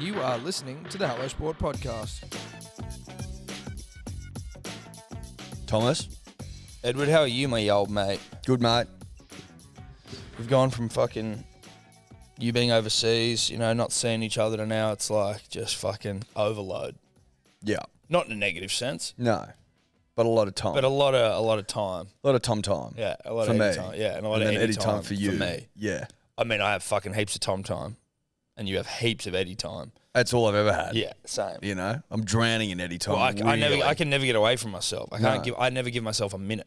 You are listening to the Hello Sport Podcast. Thomas? Edward, how are you, my old mate? Good, mate. We've gone from fucking you being overseas, not seeing each other, to now it's like just fucking overload. Yeah. Not in a negative sense, No. But a lot of time. but a lot of time. A lot of tom-tom. Yeah, a lot For of me. Eddie time. Yeah, and a lot And of then Eddie Eddie time for you. For me. Yeah. I mean, I have fucking heaps of tom, and you have heaps of Eddie time. That's all I've ever had. Yeah, same. You know? I'm drowning in Eddie time. Well, really. I can never get away from myself. I never give myself a minute.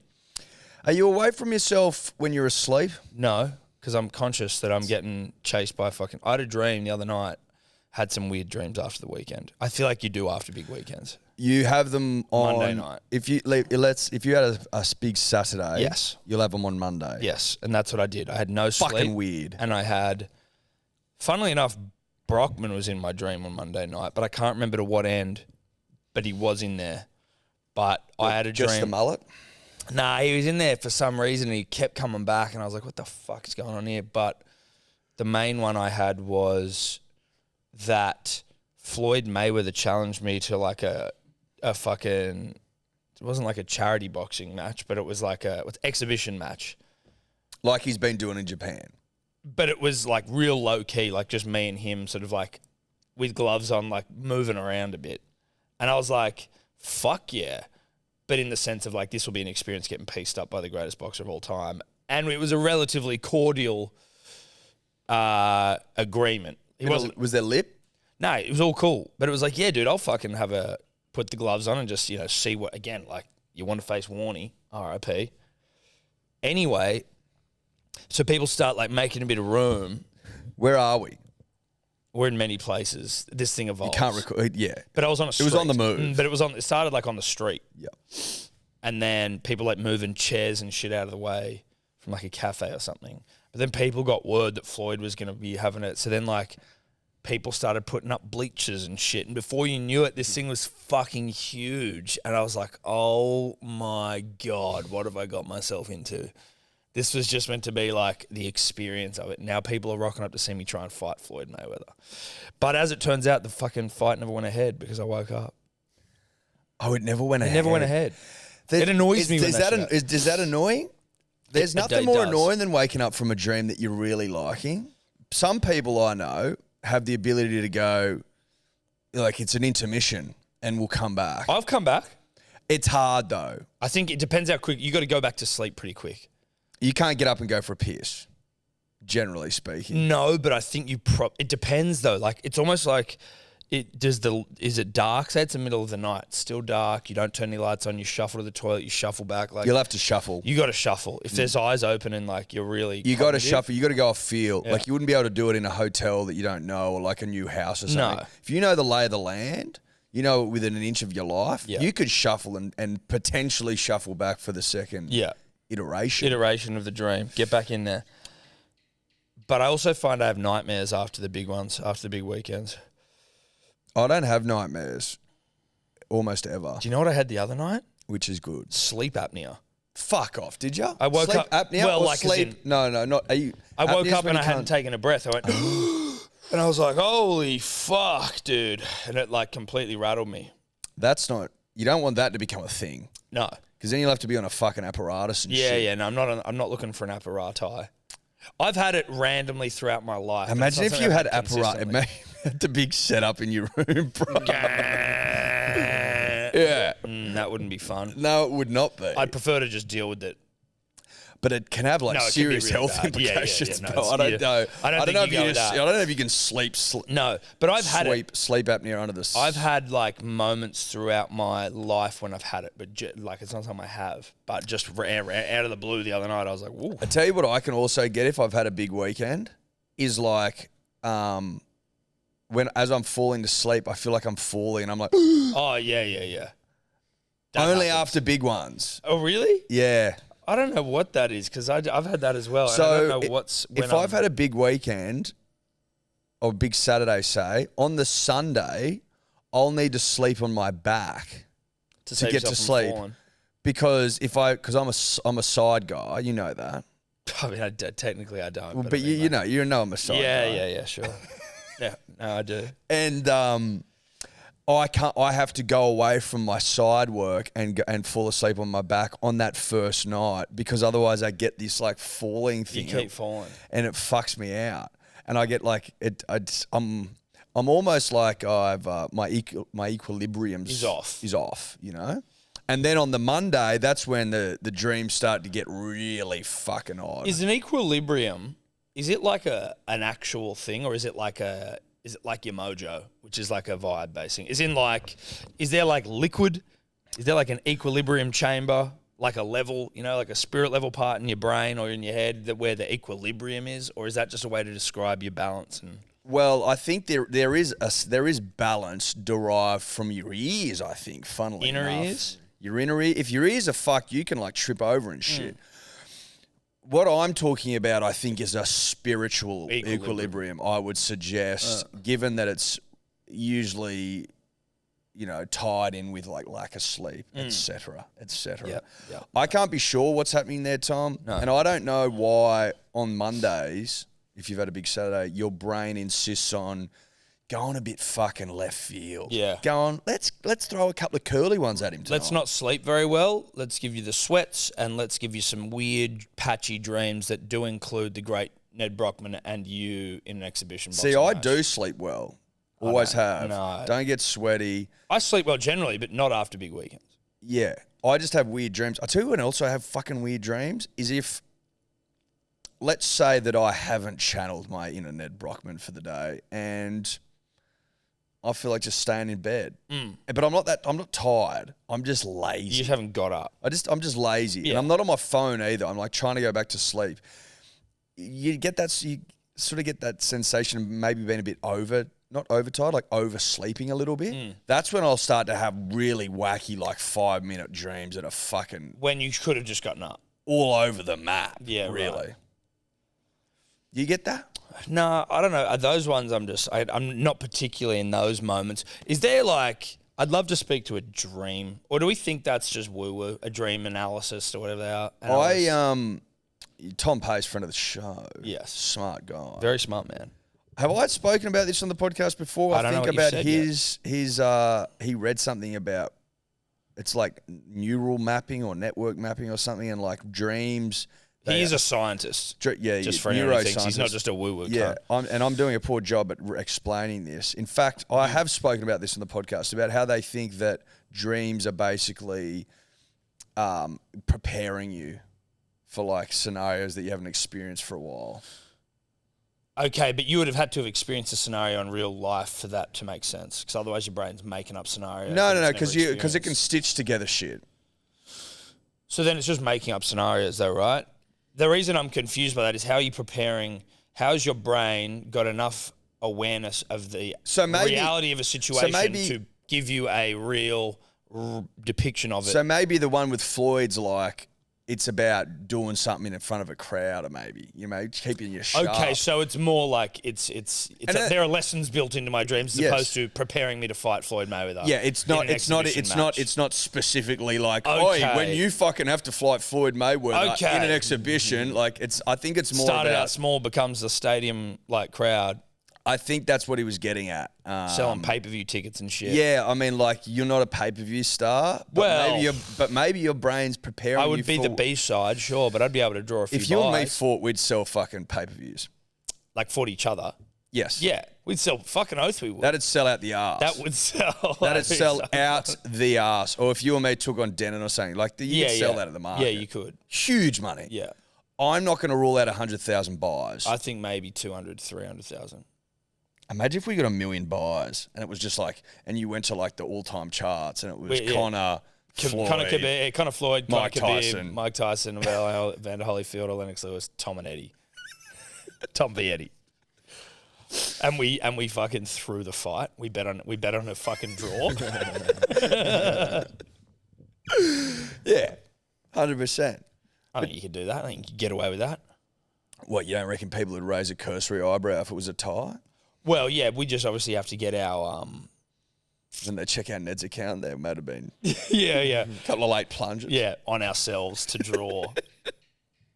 Are you away from yourself when you're asleep? No, because I'm conscious that I'm getting chased by fucking. I had a dream the other night. Had some weird dreams after the weekend. I feel like you do after big weekends. You have them on Monday night. If you had a big Saturday, Yes. you'll have them on Monday. Yes, and that's what I did. I had no sleep. Fucking weird. And I had, funnily enough, Brockman was in my dream on Monday night, but I can't remember to what end, but he was in there. But I had a dream. Just the mullet? Nah, he was in there for some reason and he kept coming back and I was like, what the fuck is going on here? But the main one I had was that Floyd Mayweather challenged me to like a fucking, it wasn't like a charity boxing match, but it was like a exhibition match. Like he's been doing in Japan. But it was like real low key, like just me and him sort of like with gloves on, like moving around a bit. And I was like, fuck yeah. But in the sense of like, this will be an experience getting pieced up by the greatest boxer of all time. And it was a relatively cordial agreement. Was there lip? No, it was all cool. But it was like, yeah, dude, I'll fucking put the gloves on and just, see what, again, like you want to face Warnie, RIP. Anyway, so people start like making a bit of room. Where are we? We're in many places. This thing You evolves. can't record. Yeah. But I was on a street. It was on the move. But it started like on the street. Yeah. And then people like moving chairs and shit out of the way from like a cafe or something. But then people got word that Floyd was going to be having it. So then like people started putting up bleachers and shit. And before you knew it, this thing was fucking huge. And I was like, oh my God, what have I got myself into? This was just meant to be like the experience of it. Now people are rocking up to see me try and fight Floyd Mayweather. But as it turns out, the fucking fight never went ahead because I woke up. Oh, it never went ahead. It never went ahead. It annoys me when is that annoying? There's nothing more annoying than waking up from a dream that you're really liking. Some people I know have the ability to go, like it's an intermission and we'll come back. I've come back. It's hard though. I think it depends how quick. You got to go back to sleep pretty quick. You can't get up and go for a piss, generally speaking. No, but I think it depends though. Like it's almost like is it dark? Say it's the middle of the night, still dark. You don't turn any lights on. You shuffle to the toilet. You shuffle back. Like you'll have to shuffle. You got to shuffle. If there's eyes open and like you're really, you got to shuffle. You got to go off feel. Yeah. Like you wouldn't be able to do it in a hotel that you don't know or like a new house or something. No. If you know the lay of the land, you know it within an inch of your life. Yeah. You could shuffle and potentially shuffle back for the second. Yeah. Iteration of the dream. Get back in there. But I also find I have nightmares after the big ones, after the big weekends. I don't have nightmares almost ever, Do you know what I had the other night? which is good. Sleep apnea. Fuck off, did you? I woke sleep up- apnea well, or like as sleep. in- No, not. Are you? I woke apnea's up when and you I hadn't can't- taken a breath. I went, and I was like, holy fuck, dude. And it like completely rattled me. That's not. You don't want that to become a thing No. because then you'll have to be on a fucking apparatus and shit. Yeah. No, I'm not looking for an apparati. I've had it randomly throughout my life. but Imagine it's not if you something had I've apparatus. consistently. The big setup in your room, bro. Yeah. That wouldn't be fun. No, it would not be. I'd prefer to just deal with it. But it can have like No, it can be serious really health bad. Yeah, implications. no, bro. it's- I don't know. I don't think you go with that. I don't know if you can sleep. No, but I've had it. Sleep apnea under the. I've had like moments throughout my life when I've had it, but like it's not something I have. But just out of the blue the other night, I was like, "Whoa!" I tell you what, I can also get if I've had a big weekend is like, when as I'm falling to sleep, I feel like I'm falling, and I'm like, Oh yeah. That only happens. after big ones. Oh really? Yeah. I don't know what that is because I've had that as well. So and I don't know what's when if I've had a big weekend or a big Saturday, say on the Sunday, I'll need to sleep on my back to get to sleep. because I'm a side guy, you know that. I mean, technically I don't. But you know I'm a side guy. Yeah, sure. Yeah, no, I do. And I have to go away from my side work and fall asleep on my back on that first night because otherwise I get this like falling thing. You keep falling, and it fucks me out. And I get like I'm almost like I've my equilibrium is off. You know. And then on the Monday, that's when the dreams start to get really fucking odd. Is an equilibrium? Is it like an actual thing, or is it like your mojo, which is like a vibe based thing? Is there like liquid? Is there like an equilibrium chamber, like a level, like a spirit level part in your brain or in your head where the equilibrium is, or is that just a way to describe your balance? And well, I think there is balance derived from your ears. I think, funnily inner enough. ears. Your inner ear. If your ears are fucked, you can like trip over and shit. What I'm talking about, I think, is a spiritual equilibrium. I would suggest, given that it's usually, tied in with like lack of sleep, etc., etc. Yep. I can't be sure what's happening there, Tom, and I don't know why on Mondays, if you've had a big Saturday, your brain insists on going a bit fucking left field. Yeah. Going, let's throw a couple of curly ones at him tonight. Let's not sleep very well. Let's give you the sweats, and let's give you some weird, patchy dreams that do include the great Ned Brockman and you in an exhibition. See, I do sleep well. Always have. No. Don't get sweaty. I sleep well generally, but not after big weekends. Yeah. I just have weird dreams. I tell you when else I have fucking weird dreams is if, let's say that I haven't channeled my inner Ned Brockman for the day and I feel like just staying in bed. But I'm not tired. I'm just lazy. You just haven't got up. I'm just lazy. Yeah. And I'm not on my phone either. I'm like trying to go back to sleep. You sort of get that sensation of maybe being a bit not overtired, like oversleeping a little bit. That's when I'll start to have really wacky, like 5-minute dreams that are fucking When you could have just gotten up. all over the map. Yeah, really. right. You get that? No, I don't know. Those ones I'm not particularly in those moments. Is there like, I'd love to speak to a dream, or do we think that's just woo-woo, a dream analysis or whatever they are? Tom Pace, friend of the show. Yes. Smart guy. Very smart man. Have I spoken about this on the podcast before? I don't know what you've said he read something about, it's like neural mapping or network mapping or something, and like dreams. He is a scientist. Just for anyone who thinks he's not just a woo-woo. Yeah, I'm doing a poor job at explaining this. In fact, I have spoken about this on the podcast about how they think that dreams are basically preparing you for like scenarios that you haven't experienced for a while. Okay, but you would have had to have experienced a scenario in real life for that to make sense, because otherwise your brain's making up scenarios. No, because it can stitch together shit. So then it's just making up scenarios, though, right? The reason I'm confused by that is how are you preparing? How's your brain got enough awareness of the reality of a situation to give you a real depiction of it? So maybe the one with Floyd's like, it's about doing something in front of a crowd, or maybe keeping you sharp. Okay, so it's more like there are lessons built into my dreams as opposed to preparing me to fight Floyd Mayweather. Yeah, it's not specifically like, when you fucking have to fight Floyd Mayweather in an exhibition. Like I think it's more started out small, becomes a stadium like crowd. I think that's what he was getting at. Selling pay-per-view tickets and shit. Yeah, I mean, like, you're not a pay-per-view star, but maybe your brain's preparing you I would be the B-side, sure, but I'd be able to draw a few If you and me fought, we'd sell fucking pay-per-views. Like fought each other? Yes. Yeah, we'd sell fucking oath we would. That'd sell out the arse. That would sell. That'd sell out the arse. Or if you and me took on Denon or something, like, you could sell that at the market. Yeah, you could. Huge money. Yeah. I'm not going to rule out 100,000 buys. I think maybe 200, 300,000. Imagine if we got 1 million buys and it was just like, and you went to like the all-time charts and it was Connor, Floyd, Mike Tyson, Vander Holyfield, or Lennox Lewis, Tom and Eddie, Tom v Eddie, and we fucking threw the fight. We bet on a fucking draw. Yeah, 100%. I think you could do that. I think you could get away with that. What, you don't reckon people would raise a cursory eyebrow if it was a tie? Well, yeah, we just obviously have to get our Then they check out Ned's account. There might have been a couple of late plunges. Yeah, on ourselves to draw.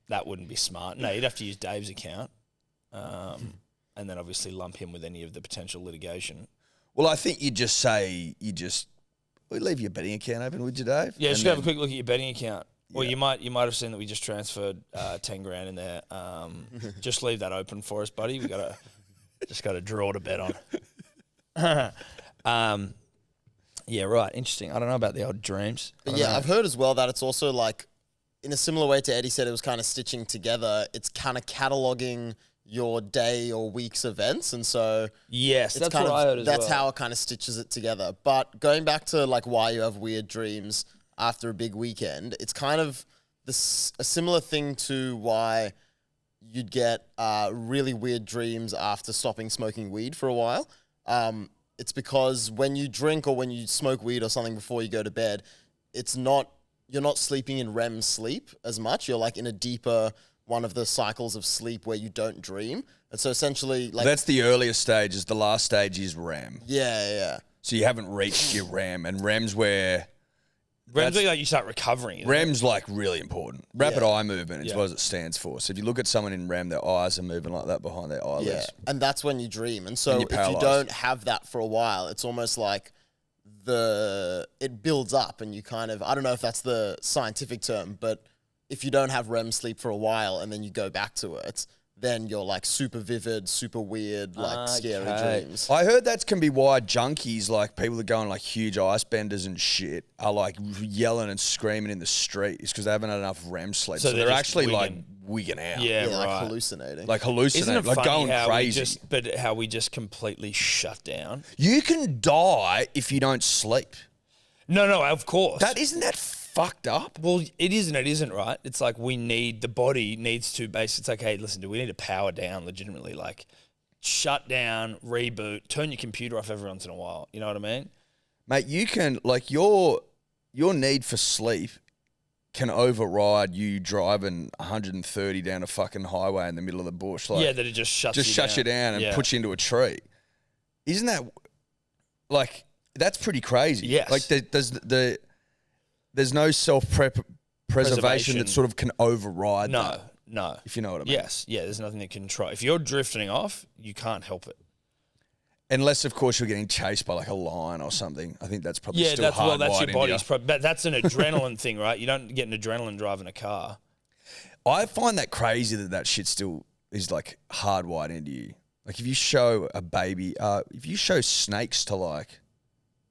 That wouldn't be smart. No, you'd have to use Dave's account, and and then obviously lump him with any of the potential litigation. Well, I think you just say we leave your betting account open, would you, Dave? Yeah, And just have a then- quick look at your betting account. Well, Yeah. you might have seen that we just transferred 10 grand in there. Just leave that open for us, buddy. We got to draw to bet on. Yeah, right. Interesting. I don't know about the old dreams. But yeah, I've heard as well that it's also like, in a similar way to Eddie said, it was kind of stitching together. It's kind of cataloging your day or week's events, and so Yes, it's that's kind what of, I heard as that's well. how it kind of stitches it together. But going back to like why you have weird dreams after a big weekend, it's kind of a similar thing to why you'd get really weird dreams after stopping smoking weed for a while. It's because when you drink or when you smoke weed or something before you go to bed, you're not sleeping in REM sleep as much. You're like in a deeper one of the cycles of sleep where you don't dream. And so essentially like... That's the earliest stages. The last stage is REM. Yeah. So you haven't reached your REM, and REM's where... REM's like you start recovering. isn't it? REM's like really important. Rapid Yeah. eye movement is Yeah. what it stands for. So if you look at someone in REM, their eyes are moving like that behind their eyelids. Yeah, and that's when you dream. And so And if you're you paralysed. don't have that for a while, it's almost like it builds up and you kind of, I don't know if that's the scientific term, but if you don't have REM sleep for a while and then you go back to it, then you're like super vivid, super weird, like scary Okay. dreams. I heard that can be why junkies, like people that go on like huge ice benders and shit, are like yelling and screaming in the street. Is because they haven't had enough REM sleep. So So they're they're just actually like wigging. wigging out. Yeah, Yeah, like right. hallucinating. Like Isn't hallucinating, it like funny going how crazy. how we just completely shut down? You can die if you don't sleep. No, of course. Isn't that fucked up? Well, it isn't, right? It's like the body needs to it's like, hey, listen, do we need to power down legitimately? Like, shut down, reboot, turn your computer off every once in a while. You know what I mean? Mate, you can, like, your need for sleep can override you driving 130 down a fucking highway in the middle of the bush. Like, Yeah, that it just shuts you down and Yeah. puts you into a tree. Isn't that, like, that's pretty crazy. Yes. Like, there's no self-preservation Preservation. that sort of can override No, that, no. if you know what I mean. Yes, yeah, there's nothing that can try. If you're drifting off, you can't help it. Unless, of course, you're getting chased by, like, a lion or something. I think that's probably still that's your hardwired body's into you. but that's an adrenaline thing, right? You don't get an adrenaline driving a car. I find that crazy that shit still is like hardwired into you. Like if you show a baby, if you show snakes to like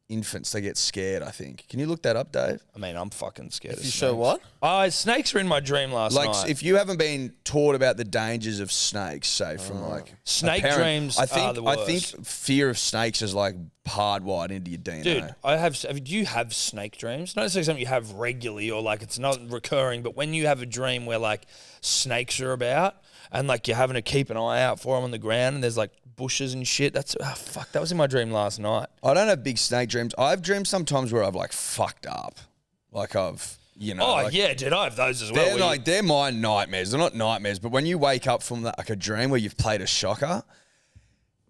infants, they get scared, I think. Can you look that up, Dave? I mean, I'm fucking scared of you snakes. show what? Snakes were in my dream last Like night. if you haven't been taught about the dangers of snakes, say from like a Snake parent, dreams I think, are the I worst. think fear of snakes is like hardwired into your DNA. Dude, do you have snake dreams? Not necessarily something you have regularly or like it's not recurring, but when you have a dream where like snakes are about and like you're having to keep an eye out for them on the ground and there's like bushes and shit. That was in my dream last night. I don't have big snake dreams. I've dreamed sometimes where I've like fucked up. Like I've, you know. Oh, like, yeah, dude, I have those as well. They're my nightmares. They're not nightmares, but when you wake up from like a dream where you've played a shocker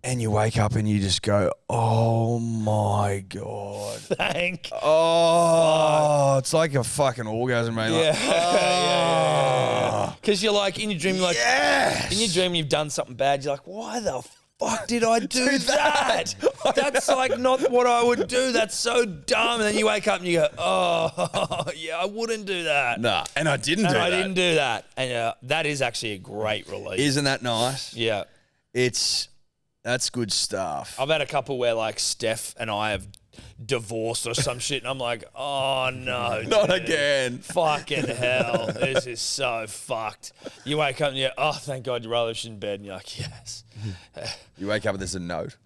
and you wake up and you just go, oh my God. Thank. Oh, it's like a fucking orgasm, mate. Like, Yeah. Because you're like, in your dream, you're like, yes! in your dream, you've done something bad. You're like, why the fuck did I do that? That's like not what I would do. That's so dumb. And then you wake up and you go, oh, yeah, I wouldn't do that. Nah, and I didn't do that. didn't do that. And that is actually a great relief. Isn't that nice? Yeah. That's good stuff. I've had a couple where like Steph and I have divorced or some shit, and I'm like, oh no, Not dude. again. Fucking hell, this is so fucked. You wake up and you're, oh, thank God your brother's in bed, and you're like, yes. You wake up and there's a note.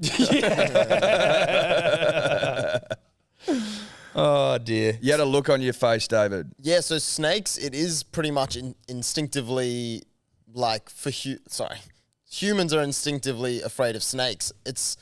Oh dear. You had a look on your face, David. Yeah, so snakes, it is pretty much instinctively like humans are instinctively afraid of snakes. It's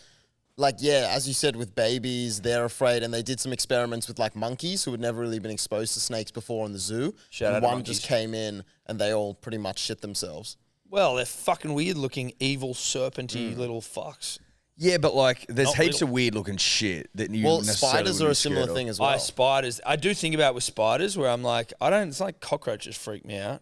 like, yeah, as you said, with babies, they're afraid, and they did some experiments with like monkeys who had never really been exposed to snakes before in the zoo. Shout out and to one monkeys. just came in and they all pretty much shit themselves. Well, they're fucking weird looking, evil, serpenty little fucks. Yeah, but like there's Not heaps little. of weird looking shit that you Well, necessarily spiders would are be a similar scared of. thing as well. Spiders. I do think about with spiders where I'm like, it's like cockroaches freak me out.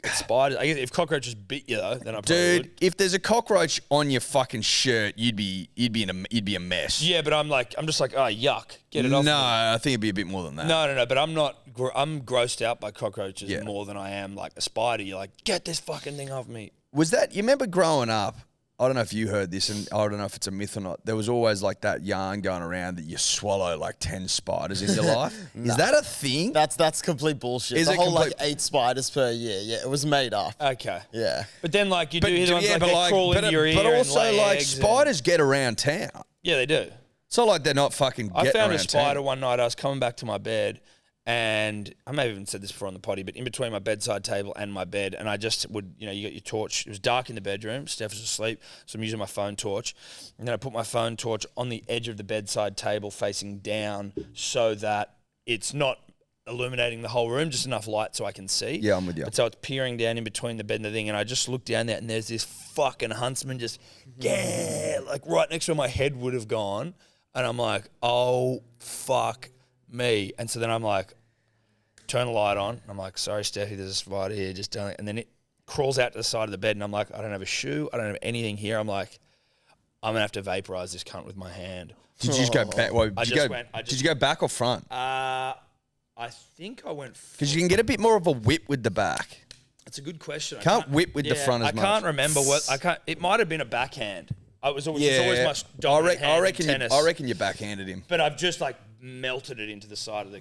It's spiders. I guess if cockroaches bit you though, then I probably Dude, would. if there's a cockroach on your fucking shirt, you'd be a mess. Yeah, but I'm just like, oh yuck, get it off. No, me. I think it'd be a bit more than that. No, but I'm not. I'm grossed out by cockroaches Yeah. more than I am like a spider. You're like, get this fucking thing off me. Was that, you remember growing up, I don't know if you heard this, and I don't know if it's a myth or not, there was always like that yarn going around that you swallow like 10 spiders in your life. Is that a thing? That's complete bullshit. Is the it whole complete- like 8 spiders per year. Yeah, it was made up. Okay. Yeah. But then like you do hear the ones like they crawl into your ear but also and lay like eggs spiders get around town. Yeah, they do. It's not like they're not fucking I getting found a around spider town. one night. I was coming back to my bed, and I may have even said this before on the potty, but in between my bedside table and my bed, and I just would, you got your torch. It was dark in the bedroom. Steph was asleep, so I'm using my phone torch. And then I put my phone torch on the edge of the bedside table facing down so that it's not illuminating the whole room, just enough light so I can see. Yeah, I'm with you. But so it's peering down in between the bed and the thing, and I just looked down there, and there's this fucking huntsman just, like right next to where my head would have gone. And I'm like, oh, fuck me. And so then I'm like, turn the light on. I'm like, sorry, Steffi, there's a spider here. Just don't. And then it crawls out to the side of the bed, and I'm like, I don't have a shoe. I don't have anything here. I'm like, I'm going to have to vaporize this cunt with my hand. Did you just go back? Well, I did just you go back or front? I think I went. Because you can get a bit more of a whip with the back. It's a good question. Can't whip with the front as much. I can't remember what. I can't. It might have been a backhand. It was always my dominant hand in tennis. I reckon you backhanded him. But I've just like melted it into the side of the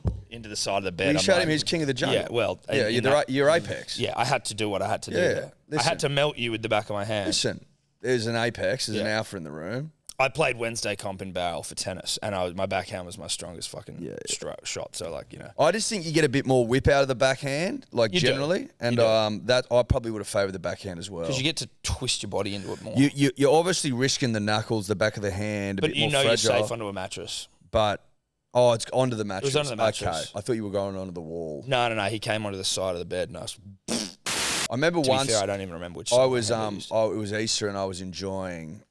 bed. Well, you I'm showed like, him he's king of the jungle. Yeah, well, yeah, you're apex. Yeah, I had to do what I had to do. Yeah, There. I listen. had to melt you with the back of my hand. Listen, there's an apex, there's an Yeah. alpha in the room. I played Wednesday comp in barrel for tennis, and my backhand was my strongest fucking shot. So like I just think you get a bit more whip out of the backhand, like You do. generally, and You do. that I probably would have favoured the backhand as well. because you get to twist your body into it more. You're obviously risking the knuckles, the back of the hand, a but bit you more know fragile. you're safe under a mattress. But it's onto the mattress. under the mattress. Okay, I thought you were going onto the wall. No. He came onto the side of the bed, and I remember to once be fair, I don't even remember which. I side was my hand used. it was Easter and I was enjoying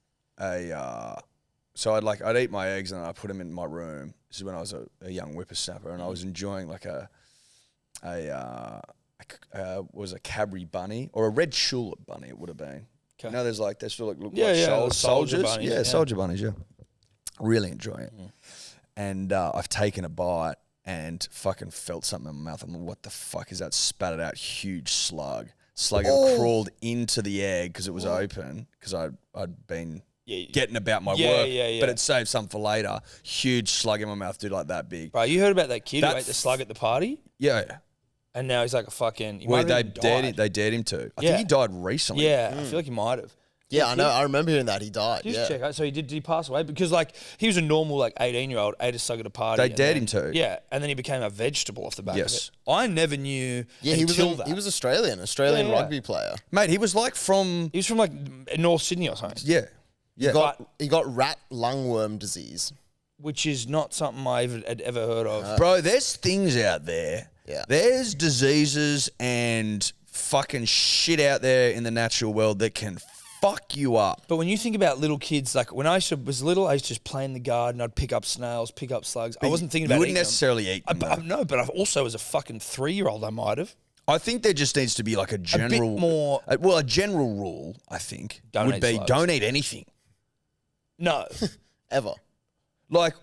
so I'd eat my eggs and I'd put them in my room. This is when I was a young whippersnapper, and I was enjoying like was a Cadbury bunny or a red tulip bunny. It would have been. Okay. You know, there's like they sort of look Yeah, like yeah, the soldier soldiers. bunnies, Yeah, yeah. soldier bunnies. Yeah, really enjoying it. And I've taken a bite and fucking felt something in my mouth. I'm like, what the fuck is that? Spat it out, huge slug. Slug had crawled into the egg because it was open because I'd been getting about my work, but it saved some for later. Huge slug in my mouth, dude, like that big. Bro, you heard about that kid That who ate the slug at the party, Yeah. and now he's like a fucking. He Well, might they have even dared him. died. They dared him to. I Yeah. think he died recently. Yeah, I feel like he might have. Yeah, I know. I remember hearing that he died. Just Yeah. check out. So did he pass away? Because like he was a normal like 18-year-old, ate a slug at a party. They and dared then- him to. Yeah, and then he became a vegetable off the back Yes. of it. I never knew. Yeah, he was that. he was Australian Yeah. rugby player. Mate, he was like from He was from like North Sydney or something, yeah. He got rat lungworm disease. which is not something I had ever heard of. Bro, there's things out there. Yeah. There's diseases and fucking shit out there in the natural world that can fuck you up. But when you think about little kids, like when I was little, I used to just play in the garden. I'd pick up snails, pick up slugs. I wasn't thinking about You wouldn't eating necessarily eat them. though. No, but I've also as a fucking 3-year-old, I might have. I think there just needs to be like a general, more- well, a general rule. I think Don't would eat be slugs. don't eat anything. No. Ever. Like,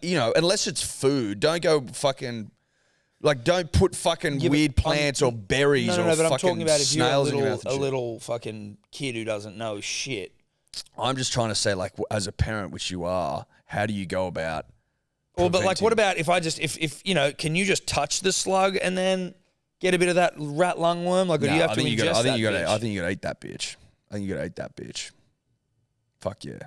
unless it's food, don't go fucking. Like, don't put fucking Yeah, but weird plants or berries No, or but I'm fucking talking about if you're a snails in your mouth and shit. little fucking kid who doesn't know shit. I'm just trying to say, like, as a parent, which you are, how do you go about? Well, but like, what preventing- about if can you just touch the slug and then get a bit of that rat lungworm? Like, or do you have to ingest I think you got that to. bitch? I think you got to eat that bitch. I think you got to eat that bitch. Fuck yeah.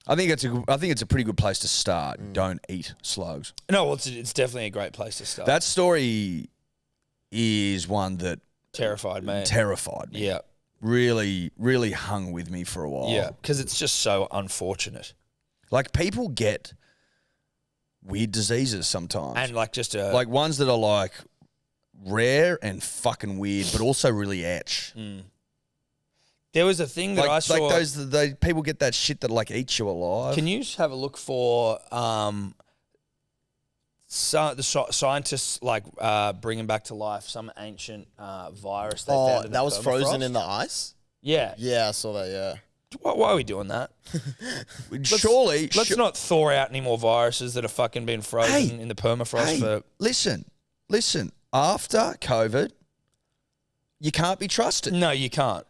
I think it's a pretty good place to start. Don't eat slugs. No, well, it's definitely a great place to start. That story is one that terrified me. terrified me. Yeah, Really, really hung with me for a while. yeah, because it's just so unfortunate Like, people get weird diseases sometimes. and like just a like ones that are like rare and fucking weird, but also really etch. There was a thing that Like, I saw. like those people get that shit that like eats you alive. Can you just have a look for scientists bringing back to life some ancient virus they found in that the was frozen permafrost. in the ice? Yeah. Yeah, I saw that, yeah. Why are we doing that? Surely, Let's not thaw out any more viruses that have fucking been frozen in the permafrost for. listen. After COVID, you can't be trusted. No, you can't.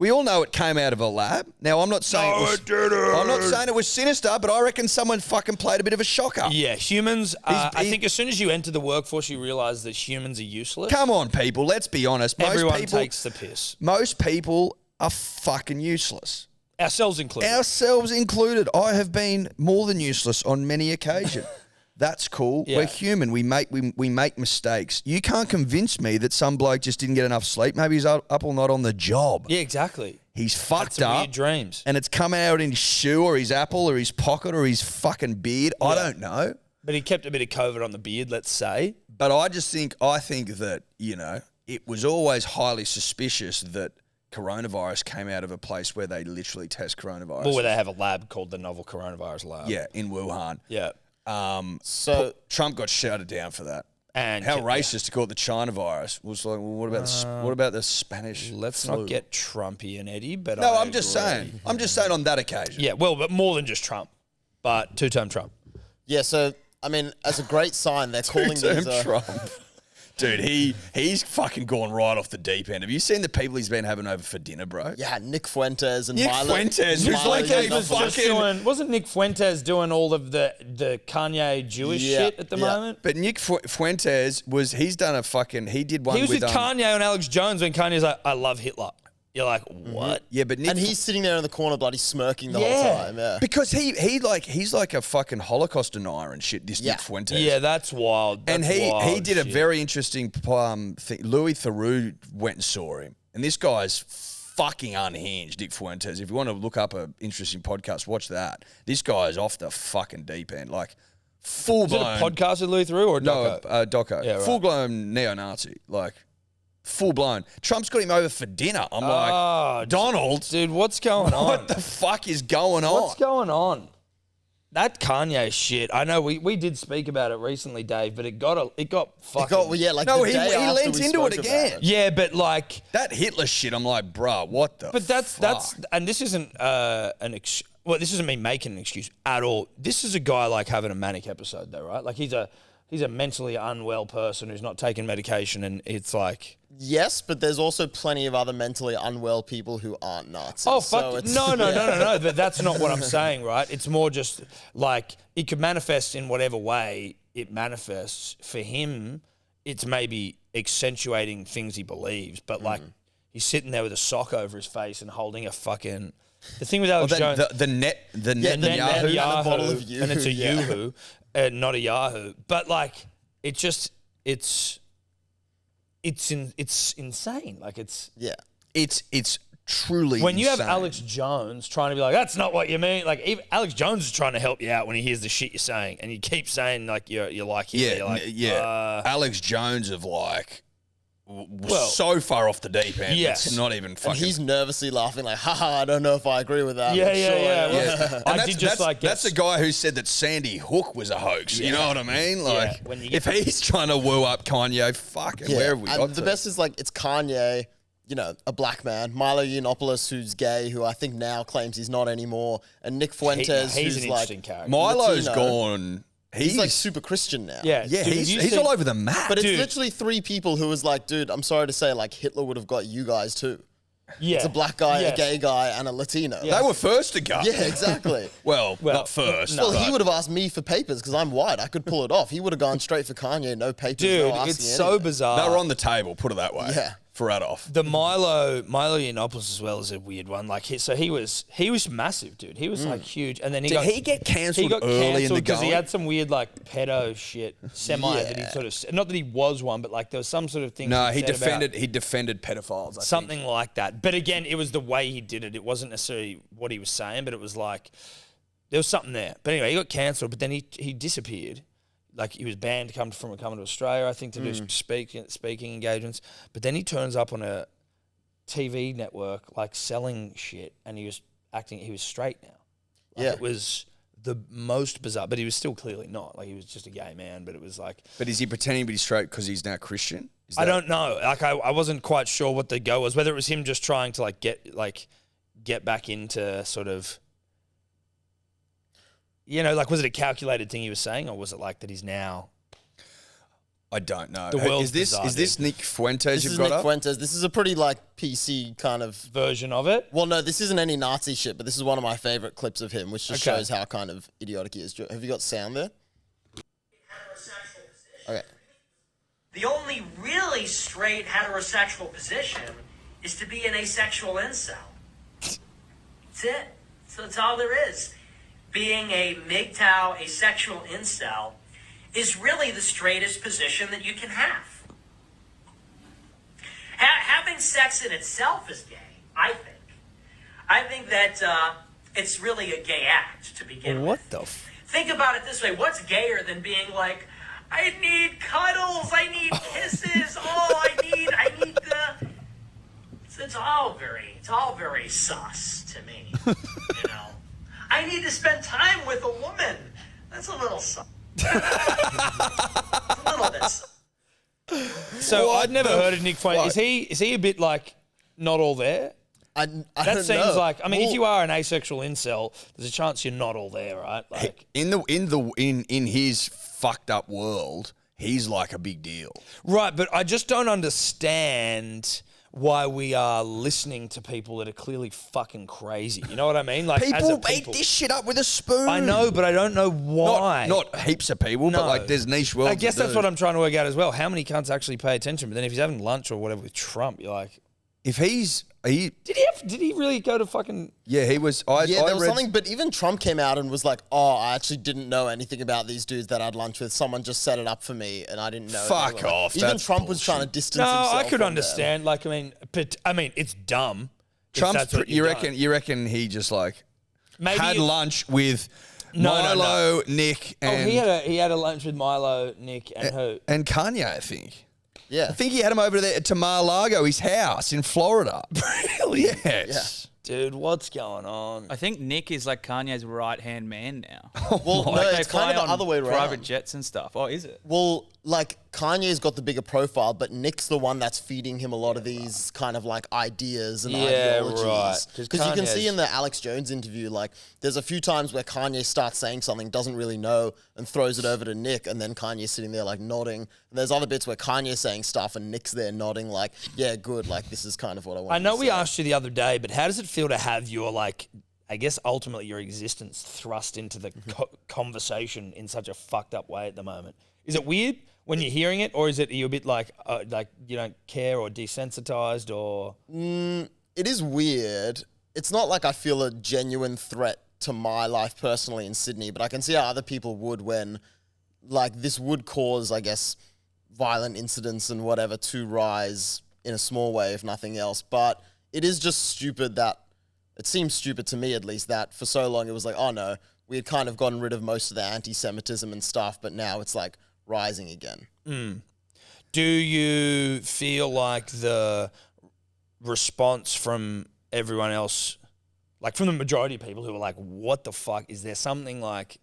We all know it came out of a lab. Now, I'm not saying I'm not saying it was sinister, but I reckon someone fucking played a bit of a shocker. Yeah, humans. I think as soon as you enter the workforce, you realise that humans are useless. Come on, people. Let's be honest. Everyone takes the piss. Most people are fucking useless. Ourselves included. Ourselves included. I have been more than useless on many occasions. That's cool. Yeah. We're human. We make mistakes. You can't convince me that some bloke just didn't get enough sleep. Maybe he's up all night on the job. Yeah, exactly. He's fucked Some up. weird dreams. And it's come out in his shoe or his apple or his pocket or his fucking beard. I don't know. But he kept a bit of COVID on the beard, let's say. But I think that, it was always highly suspicious that coronavirus came out of a place where they literally test coronavirus. Or where they have a lab called the Novel Coronavirus Lab. Yeah, in Wuhan. Yeah. So Trump got shouted down for that. And How racist to call it the China virus. Was like, well, what about the Spanish? Let's flu? not get Trumpy and Eddie, but No, I I'm just agree. saying. I'm just saying on that occasion. Yeah, well, but more than just Trump. But two-term Trump. yeah, so I mean, as a great sign, they're calling Two-term these. Trump. Dude, he's fucking gone right off the deep end. Have you seen the people he's been having over for dinner, bro? Yeah, Nick Fuentes and Nick Milo. Fuentes, who's Milo like a Yiannopoulos. Wasn't Nick Fuentes doing all of the Kanye Jewish Yeah, shit at the yeah. moment? But Nick Fuentes he did one He was with with Kanye and Alex Jones when Kanye's like, I love Hitler. You're like, what? Yeah, but Nick And he's sitting there in the corner, bloody smirking the whole time. Yeah. because he's like a fucking Holocaust denier and shit. This Yeah. Nick Fuentes. Yeah, that's wild. And That's he wild did a shit. very interesting thing. Louis Theroux went and saw him. And this guy's fucking unhinged, Nick Fuentes. If you want to look up an interesting podcast, watch that. This guy is off the fucking deep end. Like, full Is it a blown. podcast with Louis Theroux or a No, doco? doco. Yeah, right. Full blown neo-Nazi. Like, full blown. Trump's got him over for dinner. I'm Oh, like, Donald, Dude, what's going on? what the fuck is going on? What's going on? That Kanye shit. I know we did speak about it recently, Dave, but it got fucking. No, the he day after leant we into spoke it about again. Yeah, but like, That Hitler shit, I'm like, bruh, what the but that's fuck? and this isn't this isn't me making an excuse at all. This is a guy like having a manic episode though, right? Like he's a mentally unwell person who's not taking medication, and it's like. Yes, but there's also plenty of other mentally unwell people who aren't Nazis. Oh, So fuck. it's- No. But that's not what I'm saying, right? It's more just like it could manifest in whatever way it manifests. For him, it's maybe accentuating things he believes, but like he's sitting there with a sock over his face and holding a fucking. The thing with Alex Jones. the net Netanyahu, Yahoo. and a bottle of and it's a Yoo-hoo, yeah. Yoo-hoo, not a Yahoo. But like, it's insane. Like Yeah. It's truly when you have insane. Alex Jones trying to be like, that's not what you mean. Like even Alex Jones is trying to help you out when he hears the shit you're saying, and you keep saying like you're like him. You're like, Alex Jones of like was Well, so far off the deep end. yes. It's not even And fucking. he's nervously laughing like, haha, I don't know if I agree with that. Yeah, but yeah, sure, yeah. Yeah. I And did just like that's the guy who said that Sandy Hook was a hoax. You know what I mean? Like, when you if get- he's trying to woo up Kanye, fucking Yeah. where have we and got the to? best is like it's Kanye, a black man, Milo Yiannopoulos, who's gay, who I think now claims he's not anymore, and Nick Fuentes, he's who's an like interesting character. Milo's Latino. gone. he's like super Christian now. Yeah, Yeah, dude, he's you see- all over the map. But it's Dude. literally three people who was like, dude, I'm sorry to say, like Hitler would have got you guys too. Yeah, It's a black guy, Yes. a gay guy, and a Latino. They were first to go. Yeah, exactly. Well, not first. Well, but- he would have asked me for papers because I'm white. I could pull it off. He would have gone straight for Kanye, no papers, Dude, no asking it's so anything. bizarre. They were on the table, put it that way. Yeah. For Adolf. The Milo Yiannopoulos as well is a weird one. Like he was massive, dude. He was like huge, and then Did he get cancelled early in the because he going? had some weird like pedo shit that he sort of not that he was one, but like there was some sort of thing. No, he said about defended pedophiles. I think. something like that. But again, it was the way he did it. It wasn't necessarily what he was saying, but it was like there was something there. But anyway, he got cancelled, but then he disappeared. Like he was banned coming to Australia, I think, to do speaking engagements. But then he turns up on a TV network like selling shit, and he was straight now. Like, Yeah. it was the most bizarre, but he was still clearly not. Like, he was just a gay man, but it was like... But is he pretending to be straight because he's now Christian? I don't know. Like, I wasn't quite sure what the go was, whether it was him just trying to, like, get back into sort of... You know, like, was it a calculated thing he was saying, or was it like that he's now... I don't know. The world's is this bizarre, this Nick Fuentes This you've is got Nick up? Fuentes. This is a pretty like PC kind of version of it? Well, no, this isn't any Nazi shit, but this is one of my favorite clips of him, which just Okay. shows how kind of idiotic he is. Have you got sound there? Okay. The only really straight heterosexual position is to be an asexual incel. That's it. So that's all there is. Being a MGTOW asexual incel is really the straightest position that you can have. Having sex in itself is gay, I think. I think that it's really a gay act to begin What with. the Think about it this way. What's gayer than being like, I need cuddles, I need kisses, I need the... It's all very sus to me, you know. I need to spend time with a woman. That's a little sus. It's a little bit sus. So I'd never heard of Nick Fuentes. Is he a bit like not all there? I That don't seems know. like, I mean, if Well, you are an asexual incel, there's a chance you're not all there, right? Like, In his fucked up world, he's like a big deal. right, but I just don't understand why we are listening to people that are clearly fucking crazy. You know what I mean? Like, as a People eat this shit up with a spoon. I know, but I don't know why. Not heaps of people, No. but like there's niche worlds. I guess that's what I'm trying to work out as well. How many cunts actually pay attention? But then if he's having lunch or whatever with Trump, you're like, If he did he really go to fucking? yeah, he was. Yeah, I there was read, something, but even Trump came out and was like, "Oh, I actually didn't know anything about these dudes that I had lunch with. Someone just set it up for me, and I didn't know." Fuck they were-" off, Even that's Trump was trying to bullshit. distance No, himself. I could from understand. Like, I mean, it's dumb. if Trump's. that's what You you've reckon? done. You reckon he just like Maybe had it- lunch with No, no, Milo, Nick, Oh, and he had a lunch with Milo, Nick, and who? and Kanye. I think. Yeah. I think he had him over there to Mar-a-Lago, his house in Florida. Really? Yes. Dude, what's going on? I think Nick is like Kanye's right-hand man now. Well, no, Like, they it's kind of fly the on other way around. private jets and stuff. Oh, is it? Well, like Kanye's got the bigger profile, but Nick's the one that's feeding him a lot of these kind of like ideas and Yeah, ideologies. right. 'Cause Because you can see Kanye's- in the Alex Jones interview, like there's a few times where Kanye starts saying something, doesn't really know, and throws it over to Nick, and then Kanye's sitting there like nodding. And there's other bits where Kanye's saying stuff and Nick's there nodding, like, yeah, good, like this is kind of what I want. I know to we say. asked you the other day, but how does it feel to have your, like, I guess ultimately your existence thrust into the conversation in such a fucked up way at the moment? Is it weird when you're hearing it, or is it you a bit like you don't care or desensitized or? It is weird. It's not like I feel a genuine threat to my life personally in Sydney, but I can see how other people would when, like, this would cause, I guess, violent incidents and whatever to rise in a small way, if nothing else. But it is just stupid that, it seems stupid to me at least, that for so long it was like, oh no, we had kind of gotten rid of most of the anti-Semitism and stuff, but now it's like rising again. Do you feel like the response from everyone else, like from the majority of people who are like, what the fuck? Is there something like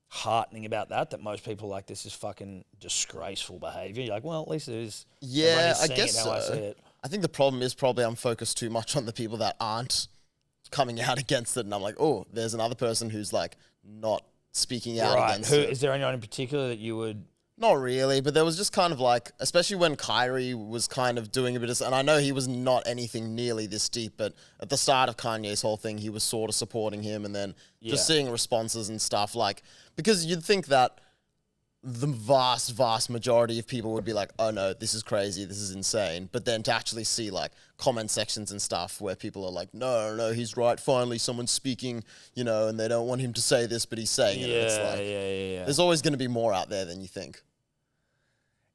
heartening about that most people are like, this is fucking disgraceful behavior? You're like, well, at least it is. Yeah, everyone is I seeing guess it so. how I see it. I think the problem is probably I'm focused too much on the people that aren't coming out against it, and I'm like, oh, there's another person who's like not speaking out Right. against Who it. is there anyone in particular that you would? Not really, but there was just kind of like, especially when Kyrie was kind of doing a bit of, and I know he was not anything nearly this deep, but at the start of Kanye's whole thing, he was sort of supporting him, and then just Yeah. seeing responses and stuff, like, because you'd think that the vast majority of people would be like, oh no, this is crazy, this is insane. But then to actually see like comment sections and stuff where people are like, no, he's right, finally someone's speaking, you know, and they don't want him to say this, but he's saying it. And it's like, yeah. there's always going to be more out there than you think.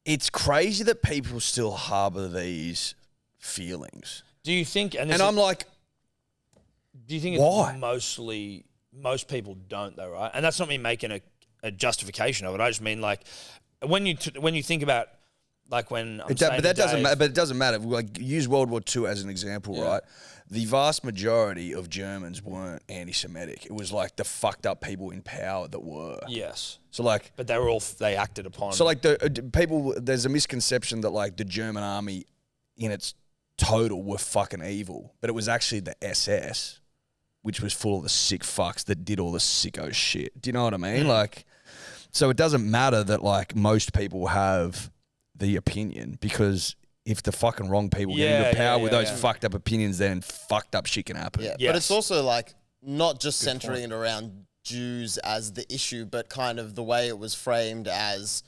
It's crazy that people still harbour these feelings. Do you think? And I'm like, do you think why? it's mostly most people don't though, right? And that's not me making a justification of it. I just mean like when you think about Like when I'm But saying that to doesn't Dave- matter. But it doesn't matter. Like, use World War II as an example, right? The vast majority of Germans weren't anti-Semitic. It was like the fucked up people in power that were. Yes. So like, But they acted upon. so like there's a misconception that like the German army in its total were fucking evil, but it was actually the SS, which was full of the sick fucks that did all the sicko shit. Do you know what I mean? Like, so it doesn't matter that like most people have the opinion, because if the fucking wrong people get into power with those fucked up opinions, then fucked up shit can happen. Yeah, Yes. but it's also like not just centering it around Jews as the issue, but kind of the way it was framed as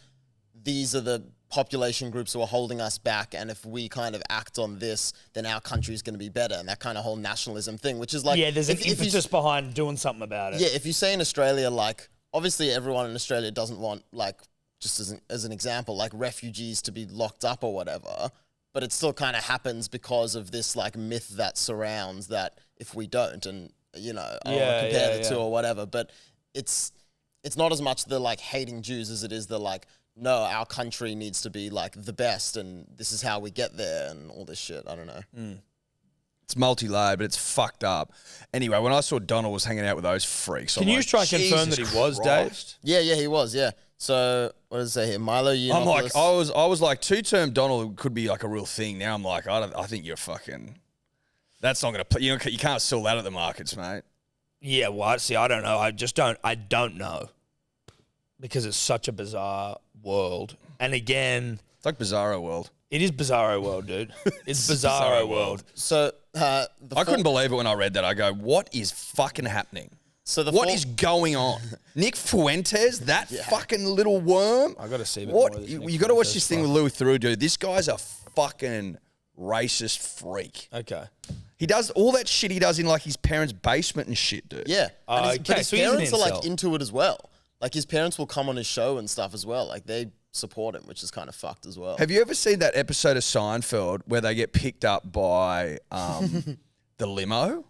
these are the population groups who are holding us back, and if we kind of act on this, then our country is going to be better, and that kind of whole nationalism thing, which is like... there's an impetus behind doing something about it. Yeah, if you say in Australia, like, obviously everyone in Australia doesn't want, like, just as an example, like refugees to be locked up or whatever, but it still kind of happens because of this like myth that surrounds that if we don't, and you know, compare the two or whatever. But it's not as much the like hating Jews as it is the like, no, our country needs to be like the best, and this is how we get there, and all this shit. I don't know. It's multi-layered, but it's fucked up. Anyway, when I saw Donald was hanging out with those freaks, Can I'm you like, try and confirm Jesus that he was, Dave? Christ. Yeah, he was. Yeah. So what does it say here? Milo Yiannopoulos. I'm like, I was like, two-term Donald could be like a real thing. Now I'm like, I think you're fucking. That's not going to. You can't sell that at the markets, mate. Yeah, well, see, I don't know. I don't know. Because it's such a bizarre world. And again, It's like Bizarro World. it is Bizarro World, dude. It's Bizarro World. So I couldn't believe it when I read that. I go, what is fucking happening? So What is going on? Nick Fuentes, that fucking little worm. I got to see a bit What? more of this You Nick got to watch Fuentes this thing stuff. with Louis Theroux, dude. This guy's a fucking racist freak. Okay. He does all that shit he does in like his parents' basement and shit, dude. Yeah. And Okay, but his so he's an parents are like incel. into it as well. Like his parents will come on his show and stuff as well. Like they support him, which is kind of fucked as well. Have you ever seen that episode of Seinfeld where they get picked up by the limo?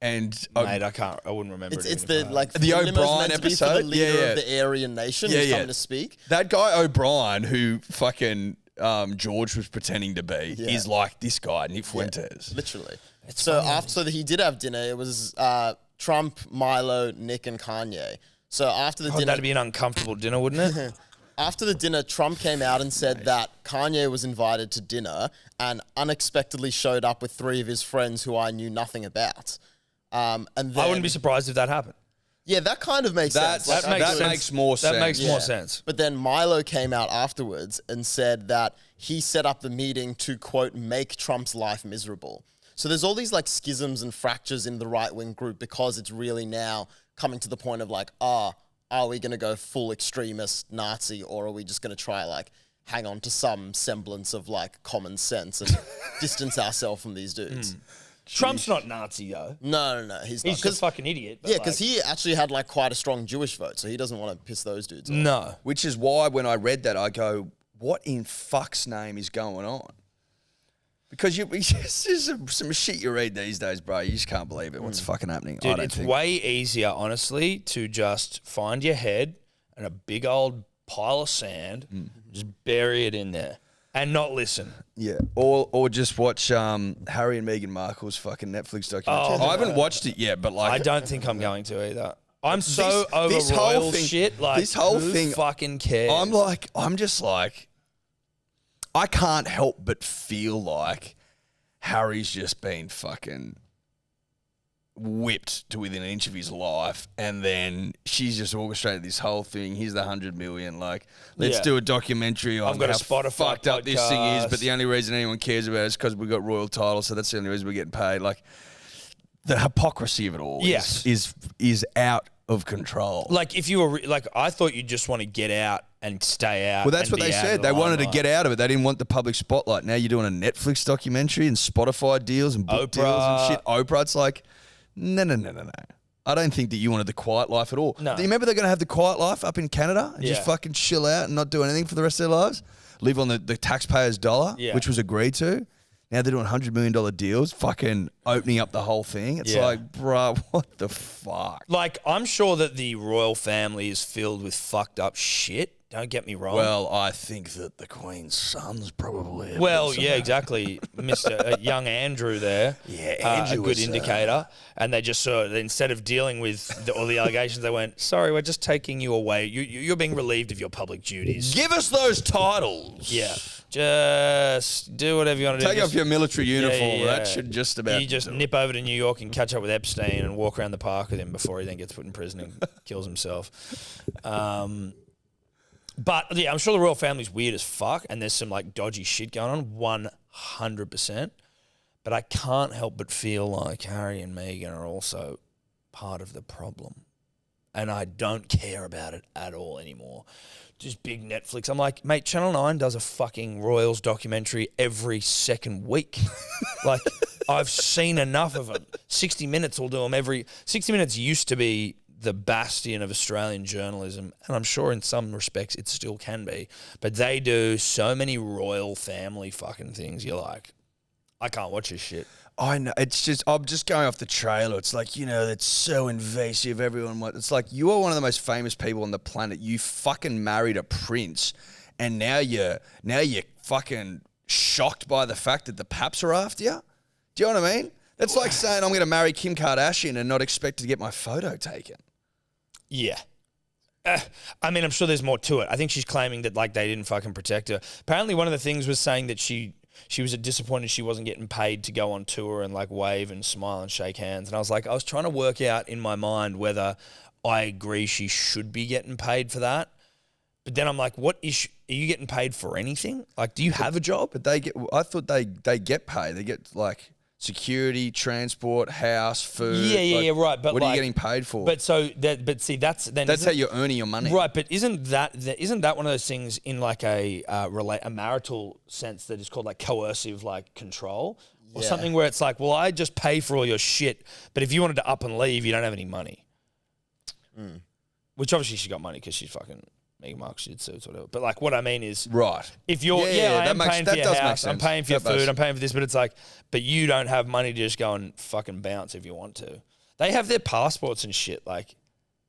And Mate, I wouldn't remember it. It's even if the I- like The limo's O'Brien meant to be for the episode? leader Yeah, of the Aryan nation Yeah, who's yeah. coming to speak. that guy O'Brien, who fucking George was pretending to be, is like this guy, Nick Fuentes. Literally. So he did have dinner. It was Trump, Milo, Nick, and Kanye. So after the Oh, dinner, that'd be an uncomfortable dinner, wouldn't it? after the dinner, Trump came out and said that Kanye was invited to dinner and unexpectedly showed up with 3 of his friends who I knew nothing about. And then, I wouldn't be surprised if that happened. Yeah, that kind of makes sense. That makes sense. makes more sense. That makes Yeah. more sense. But then Milo came out afterwards and said that he set up the meeting to, quote, make Trump's life miserable. So there's all these like schisms and fractures in the right-wing group because it's really now coming to the point of like, are we going to go full extremist Nazi, or are we just going to try like hang on to some semblance of like common sense and distance ourselves from these dudes? Trump's not Nazi, though. No, he's not. He's just a fucking idiot. but Yeah, because like- he actually had like quite a strong Jewish vote, so he doesn't want to piss those dudes off. No. Which is why when I read that, I go, what in fuck's name is going on? Because it's just some shit you read these days, bro. You just can't believe it. What's fucking happening? I Dude, don't it's think. way easier, honestly, to just find your head and a big old pile of sand, just bury it in there and not listen. Yeah, or just watch Harry and Meghan Markle's fucking Netflix documentary. Oh, I haven't watched it yet, but like I don't think I'm going to either. I'm so This- over this whole royal thing- shit. Like, this whole who thing- fucking cares? I'm just like, I can't help but feel like Harry's just been fucking whipped to within an inch of his life, and then she's just orchestrated this whole thing. Here's the 100 million. Like, let's Yeah. do a documentary on I've got a how Spotify fucked up this thing is. podcast. But the only reason anyone cares about it is because we got royal titles, so that's the only reason we're getting paid. Like, the hypocrisy of it all Yes. is out of control. Like, if you were like, I thought you'd just want to get out and stay out. Well, that's and what be they out of said. the They wanted to limelight. get out of it. They didn't want the public spotlight. Now you're doing a Netflix documentary and Spotify deals and book deals Oprah. and shit. Oprah, it's like, no. I don't think that you wanted the quiet life at all. No. Do you remember they're going to have the quiet life up in Canada and just Yeah. fucking chill out and not do anything for the rest of their lives? Live on the taxpayer's dollar, Yeah. which was agreed to. Now they're doing $100 million deals, fucking opening up the whole thing. It's Yeah. like, bruh, what the fuck? Like, I'm sure that the royal family is filled with fucked up shit. Don't get me wrong. Well, I think that the Queen's son's probably. Well, yeah, exactly. Mr. Young Andrew there. Yeah, a Andrew good was, indicator. And they just instead of dealing with all the allegations, they went, sorry, we're just taking you away. You're being relieved of your public duties. Give us those titles. Yeah. Just do whatever you want to do. Take off your military uniform. yeah. That should just about. You just nip over to New York and catch up with Epstein and walk around the park with him before he then gets put in prison and kills himself. But yeah, I'm sure the royal family's weird as fuck, and there's some like dodgy shit going on, 100%. But I can't help but feel like Harry and Meghan are also part of the problem, and I don't care about it at all anymore. Just big Netflix. I'm like, mate, Channel 9 does a fucking royals documentary every second week. Like, I've seen enough of them. 60 Minutes will do them every. 60 Minutes used to be the bastion of Australian journalism, and I'm sure in some respects it still can be. But they do so many royal family fucking things. You're like, I can't watch this shit. I know. It's just, I'm just going off the trailer. It's like, it's so invasive. Everyone, it's like, you are one of the most famous people on the planet. You fucking married a prince, and now you're fucking shocked by the fact that the paps are after you. Do you know what I mean? That's like saying I'm going to marry Kim Kardashian and not expect to get my photo taken. Yeah. I mean, I'm sure there's more to it. I think she's claiming that like they didn't fucking protect her. Apparently one of the things was saying that she was disappointed she wasn't getting paid to go on tour and like wave and smile and shake hands. And I was like, I was trying to work out in my mind whether I agree she should be getting paid for that. But then I'm like, are you getting paid for anything? Like, do you have a job? But I thought they get paid. They get like security, transport, house, food. Yeah, right. But what are you getting paid for? But see, that's how you're earning your money, right? But isn't that one of those things in like a marital sense that is called like coercive like control or something where it's like, well, I just pay for all your shit, but if you wanted to up and leave, you don't have any money. Which obviously she got money because she's fucking Meghan Markle, she did suits, whatever. But like, what I mean is, right? If you're, I'm paying for your house, I'm paying for your food, I'm paying for this, but it's like, but you don't have money to just go and fucking bounce if you want to. They have their passports and shit. Like,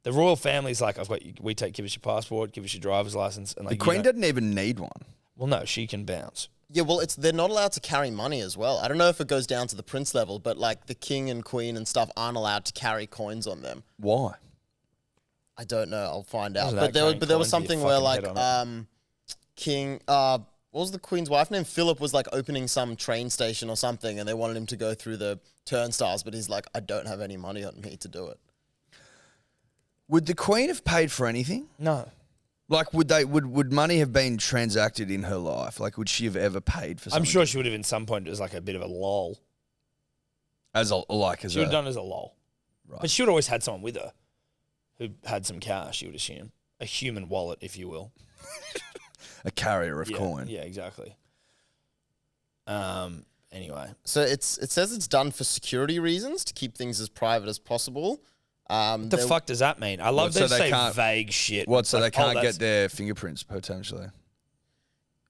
the royal family's like, give us your passport, give us your driver's license, and like the Queen didn't even need one. Well, no, she can bounce. Yeah, well, they're not allowed to carry money as well. I don't know if it goes down to the prince level, but like the king and queen and stuff aren't allowed to carry coins on them. Why? I don't know. I'll find out. But there was something where like what was the Queen's wife name? Philip was like opening some train station or something, and they wanted him to go through the turnstiles, but he's like, I don't have any money on me to do it. Would the Queen have paid for anything? No. Like, would money have been transacted in her life? Like, would she have ever paid for something? I'm sure she would have in some point as like a bit of a lol. She would have done as a lol. Right. But she would have always had someone with her who had some cash, you would assume. A human wallet, if you will. A carrier of coin. Yeah, exactly. Anyway. So it says it's done for security reasons, to keep things as private as possible. What the fuck does that mean? I love they say vague shit. What, so they can't get their fingerprints, potentially?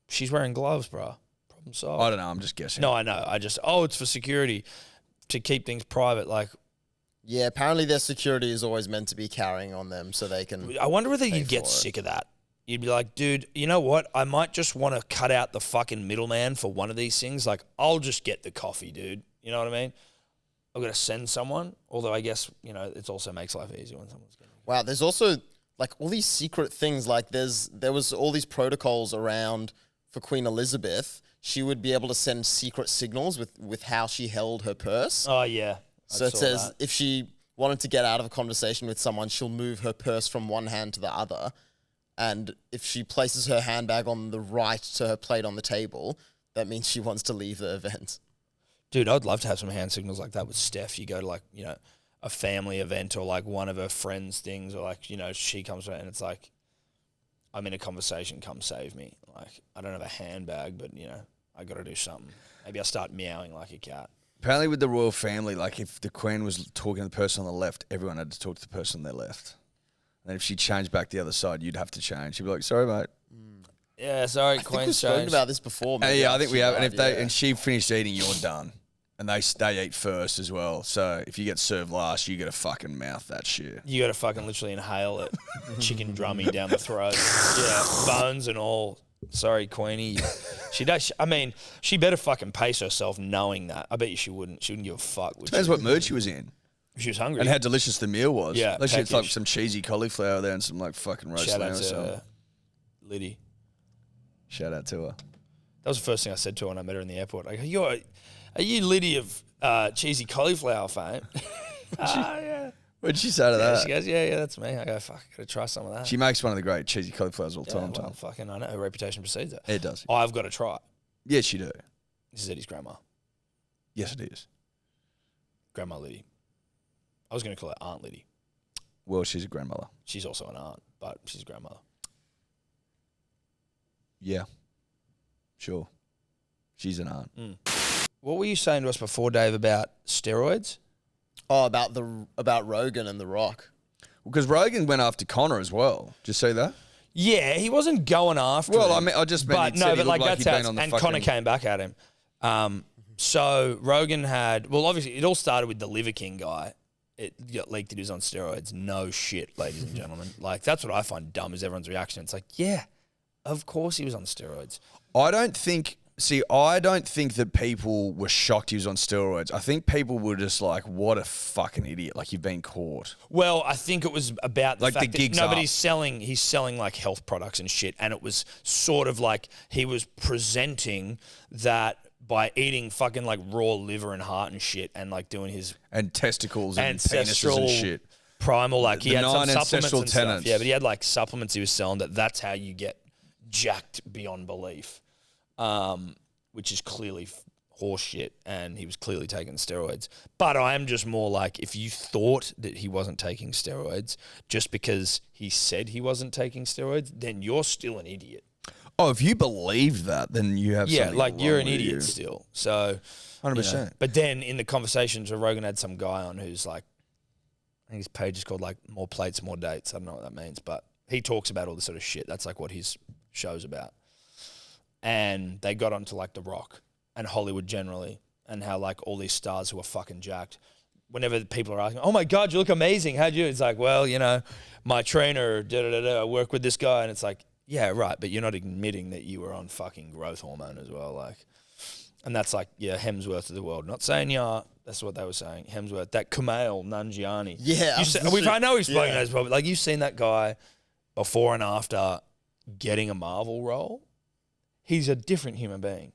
She's wearing gloves, bro. Problem solved. I don't know, I'm just guessing. No, I know. It's for security, to keep things private, like... Yeah, apparently their security is always meant to be carrying on them so they can... I wonder whether you'd get sick of that. You'd be like, dude, you know what? I might just want to cut out the fucking middleman for one of these things. Like, I'll just get the coffee, dude. You know what I mean? I've got to send someone. Although I guess, it also makes life easier when someone's getting... Wow, there's also like all these secret things. Like there was all these protocols around for Queen Elizabeth. She would be able to send secret signals with how she held her purse. Oh, yeah. So it says if she wanted to get out of a conversation with someone, she'll move her purse from one hand to the other. And if she places her handbag on the right to her plate on the table, that means she wants to leave the event. Dude, I'd love to have some hand signals like that with Steph. You go to like, a family event or like one of her friends' things, or like, she comes around and it's like, I'm in a conversation, come save me. Like, I don't have a handbag, but, I got to do something. Maybe I'll start meowing like a cat. Apparently with the royal family, like if the Queen was talking to the person on the left, everyone had to talk to the person on their left. And if she changed back the other side, you'd have to change. She'd be like, sorry, mate. Yeah, sorry, I think we've spoken about this before. Yeah, I think we have. And if and she finished eating, you're done. And they eat first as well. So if you get served last, you got to fucking mouth that shit. You got to fucking literally inhale it. Chicken drummy down the throat. Yeah, bones and all. Sorry, Queenie. She does. I mean, she better fucking pace herself knowing that. I bet you she wouldn't. She wouldn't give a fuck. Depends what mood she was in. She was hungry. And how delicious the meal was. Yeah, Like she had like peckish. some cheesy cauliflower there and some like fucking roast Shout lamb out or something. to Liddy. Shout out to her. That was the first thing I said to her when I met her in the airport. I go, are you Liddy of cheesy cauliflower fame? Yeah. What did she say to that? She goes, yeah, that's me. I go, fuck, I gotta try some of that. She makes one of the great cheesy cauliflowers of all time. well, fucking, I know her reputation precedes it. It does. I've got to try it. Yes, you do. This is Eddie's grandma, Yes, it is. Grandma Liddy. I was going to call her Aunt Liddy. Well, she's a grandmother. She's also an aunt, but she's a grandmother. Yeah. Sure. She's an aunt. What were you saying to us before, Dave, about steroids? Oh, about Rogan and The Rock. Because Rogan went after Connor as well. Did you see that? Yeah, he wasn't going after Well, him. I mean, I just meant but he no, said he but like looked like that's he'd how been on the and fucking... Connor came back at him. So Rogan had, well, obviously it all started with the Liver King guy. It got leaked that he was on steroids. No shit, ladies and gentlemen. Like that's what I find dumb is everyone's reaction. It's like, yeah, of course he was on steroids. I don't think that people were shocked he was on steroids. I think people were just like, what a fucking idiot. Like, you've been caught. Well, I think it was about the Like, fact the gig's that, no, but up. he's selling like health products and shit, and it was sort of like he was presenting that by eating fucking like raw liver and heart and shit, and like doing his And testicles and ancestral penises and shit. primal, like he The had some 9 supplements ancestral and stuff. tenets. Yeah, but he had like supplements he was selling that's how you get jacked beyond belief, which is clearly horse shit, and he was clearly taking steroids. But I am just more like, if you thought that he wasn't taking steroids just because he said he wasn't taking steroids, then you're still an idiot. Oh, if you believe that, then you have Yeah, something like you're wrong an with idiot you. still. So 100%. But then in the conversations where Rogan had some guy on who's like, I think his page is called like More Plates, More Dates. I don't know what that means, but he talks about all this sort of shit. That's like what his show's about. And they got onto like The Rock and Hollywood generally, and how like all these stars who are fucking jacked, whenever people are asking, oh my God, you look amazing. How'd you? It's like, well, my trainer, I work with this guy. And it's like, yeah, right. But you're not admitting that you were on fucking growth hormone as well. Like, and that's like, yeah, Hemsworth of the world. Not saying you are. That's what they were saying. Hemsworth, that Kumail Nanjiani. Yeah. I know we've spoken Yeah. those, but like you've seen that guy before and after getting a Marvel role. He's a different human being.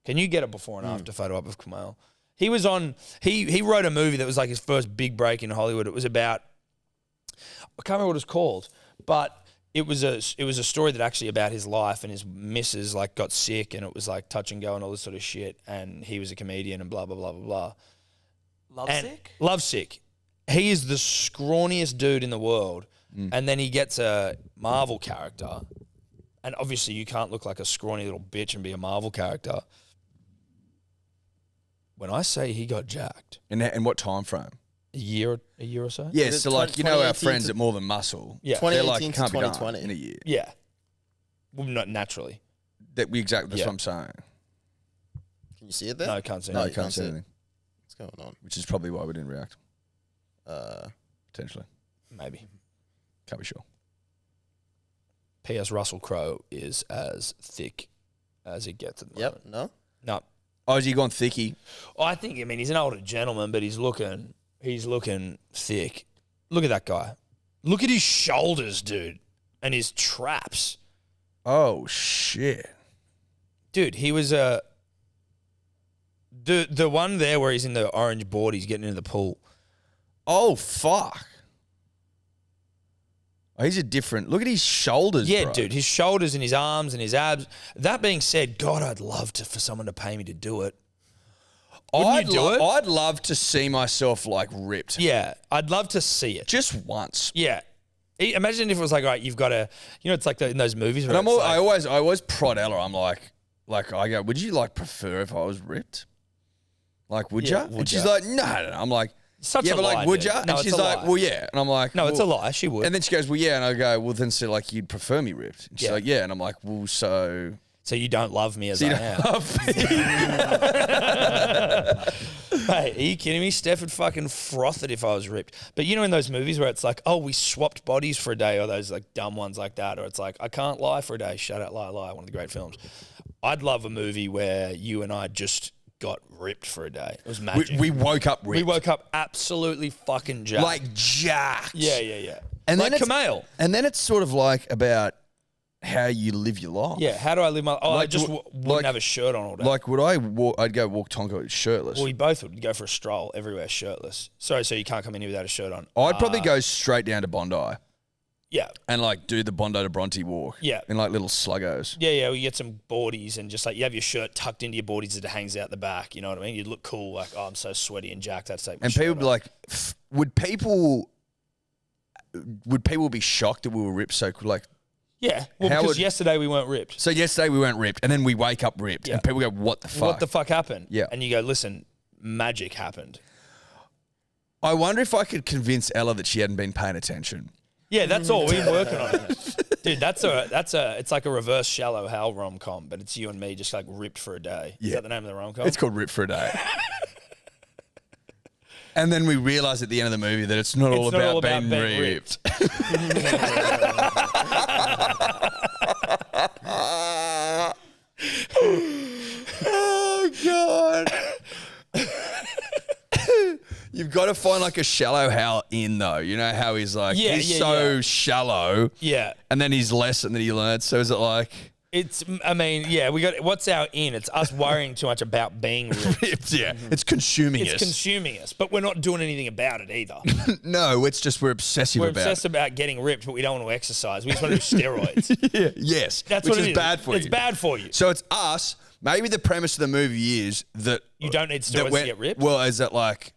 Can you get a before and after photo up of Kumail? He was on. He wrote a movie that was like his first big break in Hollywood. It was about, I can't remember what it was called, but it was a story that actually about his life, and his missus like got sick, and it was like touch and go and all this sort of shit. And he was a comedian and blah blah blah blah blah. Lovesick. He is the scrawniest dude in the world, and then he gets a Marvel character, and obviously you can't look like a scrawny little bitch and be a Marvel character. When I say he got jacked, And what time frame? a year or so. Yeah, Is it so like, our 2018 friends to- at More Than Muscle. Yeah. They're like, 2018 it to can't be done 2020. in a year. Yeah. Well, not naturally. That's Yeah. what I'm saying. Can you see it there? No, I can't see. No, it. you can't see it. anything. What's going on? Which is probably why we didn't react. Potentially. Maybe. Can't be sure. P.S. Russell Crowe is as thick as it gets at the Yep. moment. No. No. Oh, has he gone thicky? I mean, he's an older gentleman, but he's looking thick. Look at that guy. Look at his shoulders, dude, and his traps. Oh, shit. Dude, he was the one there where he's in the orange board, he's getting into the pool. Oh, fuck. Oh, he's a different... Look at his shoulders, Yeah, bro. dude, his shoulders and his arms and his abs. That being said, God, I'd love for someone to pay me to do it. Wouldn't you do it? I'd love to see myself, like, ripped. Yeah, I'd love to see it. Just once. Yeah. Imagine if it was like, all right, you've got to, it's like in those movies where And it's like, I always prod Ella. I'm like, I go, would you, like, prefer if I was ripped? Like, would Yeah, you? would And she's ya? like, no. I'm like, Such yeah, a but lie, like, would dude. you? No, And it's she's a like, lie. well, yeah. And I'm like, no, it's a well- lie. She would. And then she goes, well, yeah. And I go, well, then so like you'd prefer me ripped. And she's Yeah. like, yeah. And I'm like, well, so So you don't love me as you I don't am. love me. Hey, are you kidding me? Steph would fucking froth it if I was ripped. But you know in those movies where it's like, oh, we swapped bodies for a day, or those like dumb ones like that, or it's like, I can't lie for a day. Shut up, lie, lie. One of the great films. I'd love a movie where you and I just got ripped for a day. It was magic. We woke up ripped. We woke up absolutely fucking jacked. Like jacked. Yeah. And like then Kamel. And then it's sort of like about how you live your life. Yeah, how do I live my... Oh, I Like, just like- wouldn't have a shirt on all day. Like, would I walk? I'd go walk Tonka shirtless. Well, we both would go for a stroll everywhere shirtless. Sorry, so you can't come in here without a shirt on. I'd probably go straight down to Bondi Yeah. and like do the Bondi to Bronte walk. Yeah. In like little sluggos. Yeah, we get some boardies and just like you have your shirt tucked into your boardies as it hangs out the back. You know what I mean? You'd look cool, like, oh, I'm so sweaty and jacked. I'd take my And shirt people would be off. like, would people be shocked that we were ripped so like? Yeah, well, How because would- yesterday we weren't ripped. So yesterday we weren't ripped, and then we wake up ripped, Yeah. and people go, "What the fuck? What the fuck happened? Yeah. And you go, listen, magic happened. I wonder if I could convince Ella that she hadn't been paying attention. Yeah, that's all. We've been working on it. Dude, it's like a reverse Shallow Hal rom-com, but it's you and me just like ripped for a day. Is Yeah. that the name of the rom-com? It's called Rip for a Day. And then we realise at the end of the movie that it's not all about being ripped. Oh, God. You've got to find like a shallow Hal in, though. You know how he's like, Yeah, he's yeah, so yeah. shallow. Yeah. And then his lesson that he learned. So is it like... It's, I mean, yeah, we got, what's our in? It's us worrying too much about being ripped. Yeah, it's consuming It's us. consuming us, but we're not doing anything about it either. No, it's just we're obsessive We're about obsessed it. about getting ripped, but we don't want to exercise. We just want to do steroids. Yeah, yes, That's which what it is bad for you. It's bad for you. So it's us. Maybe the premise of the movie is that You don't need that steroids we're- to get ripped. Well, is that like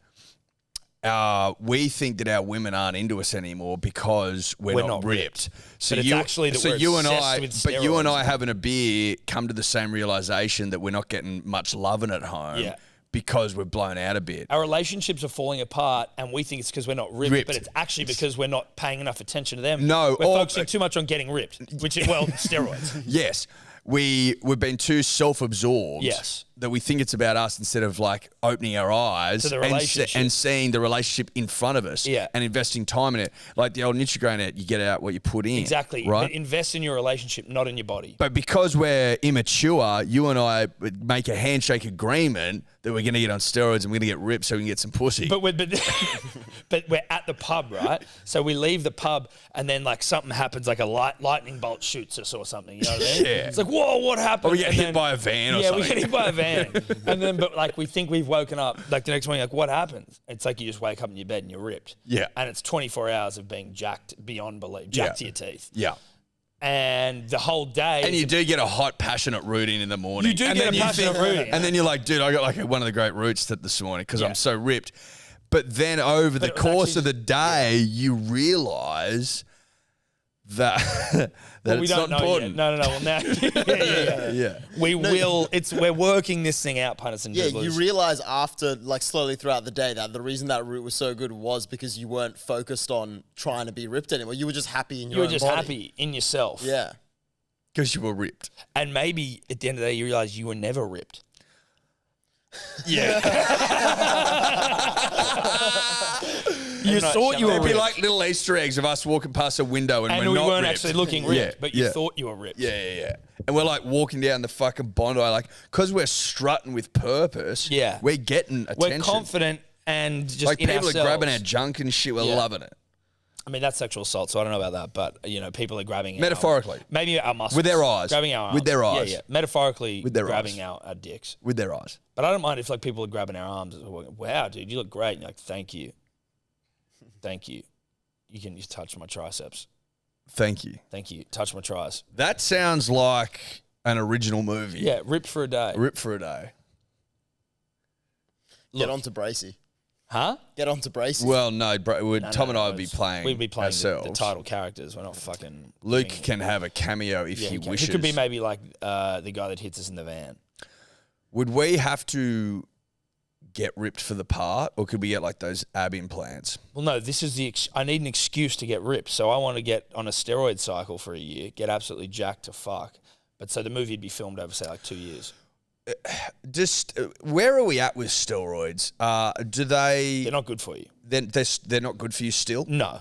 we think that our women aren't into us anymore because we're not ripped. So But it's actually that we're you and obsessed I, with but you and steroids. I having a beer come to the same realization that we're not getting much loving at home. Yeah. Because we're blown out a bit. Our relationships are falling apart, and we think it's because we're not ripped, but it's actually because we're not paying enough attention to them. No, we're or- focusing too much on getting ripped, which is, well, steroids. Yes. We've been too self-absorbed. Yes. That we think it's about us instead of like opening our eyes To the and, relationship. and seeing the relationship in front of us. Yeah. And investing time in it. Like the old Nutri-Grain out, you get out what you put in. Exactly. Right. But invest in your relationship, not in your body. But because we're immature, you and I would make a handshake agreement that we're going to get on steroids and we're going to get ripped so we can get some pussy. But but we're at the pub, right? So we leave the pub, and then like something happens, like a lightning bolt shoots us or something. You know what I mean? Yeah. It's like, whoa, what happened? Or we get And hit then- by a van or yeah, something. we get hit by a van, and then but like we think we've woken up. Like the next morning, like what happens? It's like you just wake up in your bed and you're ripped. Yeah. And it's 24 hours of being jacked beyond belief, jacked to your teeth. Yeah. And the whole day. And you do get a hot, passionate rooting in the morning. You do and get then a you passionate rooting. And then you're like, dude, I got like one of the great roots this morning because Yeah. I'm so ripped. But then over the it was course actually- of the day, you realize that Well, we it's don't not know important. yet. No. Well, now, yeah. Yeah. We will. We're working this thing out, punters and Yeah, dribblers. you realize after, like, slowly throughout the day that the reason that route was so good was because you weren't focused on trying to be ripped anymore. You were just happy in your You were own just body. happy in yourself. Yeah. Because you were ripped. And maybe at the end of the day, you realize you were never ripped. Yeah. You thought you were It'd be ripped. like little Easter eggs of us walking past a window and, And we're we not weren't ripped. actually looking ripped, Yeah, but you yeah. thought you were ripped. Yeah. And we're like walking down the fucking Bondi, like, because we're strutting with purpose, Yeah. we're getting attention. We're confident and just Like, in people ourselves. are grabbing our junk and shit, we're Yeah. loving it. I mean, that's sexual assault, so I don't know about that, but, you know, people are grabbing Metaphorically. maybe our muscles. With their eyes. Grabbing our arms. With their eyes. Yeah. Metaphorically With their grabbing eyes. our dicks. With their eyes. But I don't mind if, like, people are grabbing our arms. Wow, dude, you look great. And you're like, thank you. Thank you. You can just touch my triceps. Thank you. Thank you. Touch my tries. That sounds like an original movie. Yeah, ripped for a day. Rip for a day. Get on to Bracey. Huh? Get on to Bracey. Well, no, bro, Tom and I would be it's- playing We'd be playing ourselves. the title characters. We're not fucking... Luke doing- can have a cameo if Yeah, he can. wishes. He could be maybe like the guy that hits us in the van. Would we have to get ripped for the part, or could we get like those ab implants? Well, no, this is I need an excuse to get ripped. So I want to get on a steroid cycle for a year, get absolutely jacked to fuck. But so the movie would be filmed over, say, like 2 years. just where are we at with steroids? Do they? They're not good for you. They're not good for you still. No.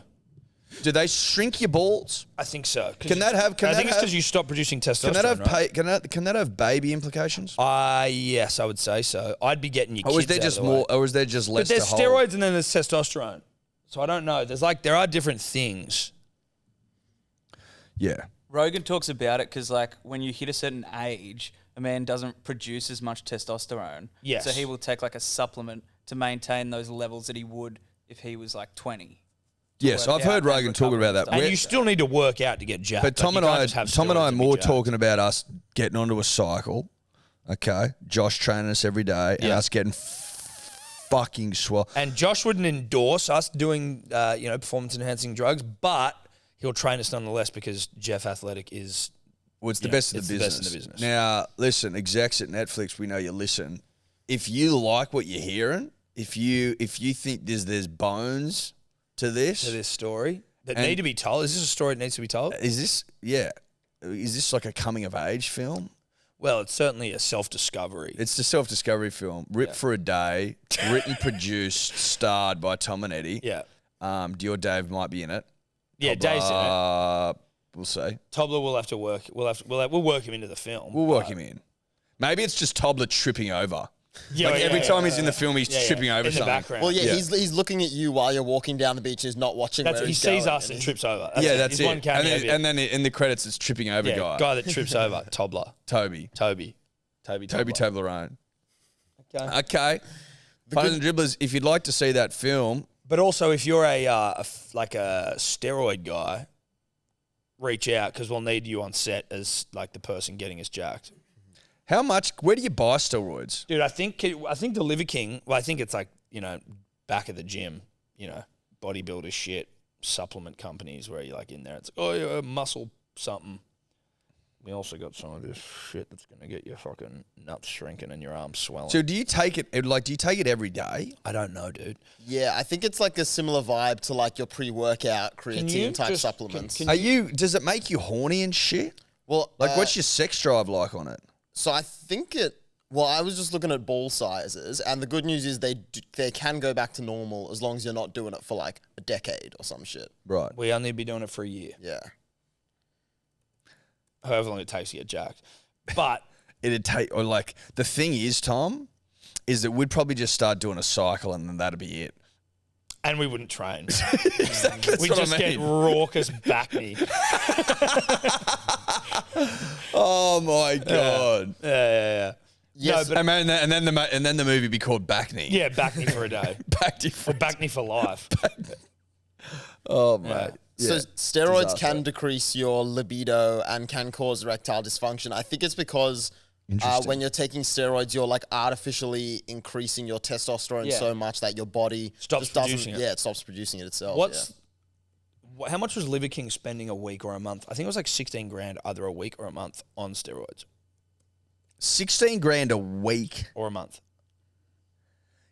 Do they shrink your balls? I think so. Can that have? I think it's because you stop producing testosterone. Can that have baby implications? Yes, I would say so. I'd be getting your kids Or is there out just of the way. more? Or is there just less? But there's to hold? steroids and then there's testosterone. So I don't know. There are different things. Yeah. Rogan talks about it because, like, when you hit a certain age, a man doesn't produce as much testosterone. Yes. So he will take, like, a supplement to maintain those levels that he would if he was, like, 20. Yes, work I've heard out Rogan and talking recover about that. and And We're- you still need to work out to get jacked. But Tom Like, and you I, can't just have Tom and I steroids are and be more jacked. talking about us getting onto a cycle. Okay, Josh training us every day, and Yeah. us getting fucking swell. And Josh wouldn't endorse us doing, performance enhancing drugs, but he'll train us nonetheless because Jeff Athletic is. Well, it's the Yeah, best of it's the the best business. in the business. Now, listen, execs at Netflix, we know you listen. If you like what you're hearing, if you think there's bones to this, story that And- need to be told. Is this a story that needs to be told? is this like a coming of age film? Well, it's certainly a self-discovery. It's the self-discovery film, ripped for a day, written, produced, starred by Tom and Eddie. Yeah. Dior Dave might be in it. Yeah, Dave's in it. We'll see. Tobler will have to work. We'll work him into the film. We'll work him in. Maybe it's just Tobler tripping over. Yeah, Like yeah, every yeah, time yeah, he's in the film, he's yeah, tripping over in the something. background. Well, yeah, Yeah. he's looking at you while you're walking down the beach. He's not watching That's where he he's sees going, us and he's- trips over. That's He's one it. cameo bit. And then in the credits, it's tripping over yeah, guy. that trips over. Tobler. Toby Toby Toblerone. Okay. Okay. Punters and Dribblers, if you'd like to see that film, But also, if you're a steroid guy, reach out because we'll need you on set as like the person getting us jacked. where do you buy steroids? Dude, I think the Liver King. Well, I think it's like back of the gym, bodybuilder shit, supplement companies where you're like in there. It's like, oh yeah, muscle something. We also got some of this shit that's gonna get your fucking nuts shrinking and your arms swelling. So do you take it, like, do you take it every day? I don't know, dude. Yeah, I think it's like a similar vibe to like your pre-workout creatine type supplements. Does it make you horny and shit? Well, Like, what's your sex drive like on it? So I think well, I was just looking at ball sizes, and the good news is they can go back to normal as long as you're not doing it for like a decade or some shit. Right. We only be doing it for a year, Yeah. however long it takes to get jacked. But It'd take, or like, the thing is, Tom, is that we'd probably just start doing a cycle and then that'd be it. and we wouldn't train. That's We what just I get mean. raucous back knee. Oh my God. Yeah. Yes, No, but and then the movie would be called Back Knee. yeah, back knee for a day. Back Knee. Or back knee for life. Oh, mate. So Yeah. steroids Disaster. can decrease your libido and can cause erectile dysfunction. I think it's because Interesting. when you're taking steroids, you're like artificially increasing your testosterone Yeah. so much that your body Stops just doesn't. producing it. Yeah, it stops producing it itself. How much was Liver King spending a week or a month? I think it was like 16 grand either a week or a month on steroids 16 grand a week. or a month.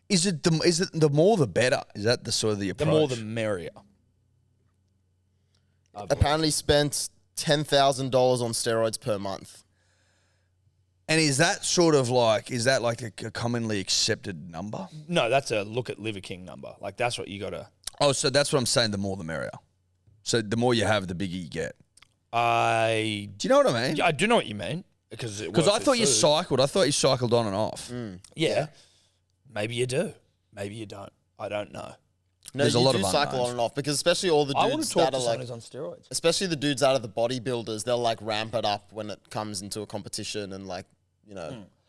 Is it the more the better? Is that the sort of the The approach? more the merrier. Apparently spent $10,000 on steroids per month. And is that sort of like, a commonly accepted number? No, that's a look at Liver King number. Like that's what you got to. Oh, so that's what I'm saying, the more the merrier. So the more you have, the bigger you get. Do you know what I mean? I do know what you mean because Because I thought you cycled. I thought you cycled on and off. Yeah. Maybe you do. Maybe you don't. I don't know. No, There's a you lot do of cycle unknowns. on and off because especially all the I want dudes to talk that to are someone like, who's on steroids. especially the dudes out of the bodybuilders, they'll like ramp it up when it comes into a competition and like,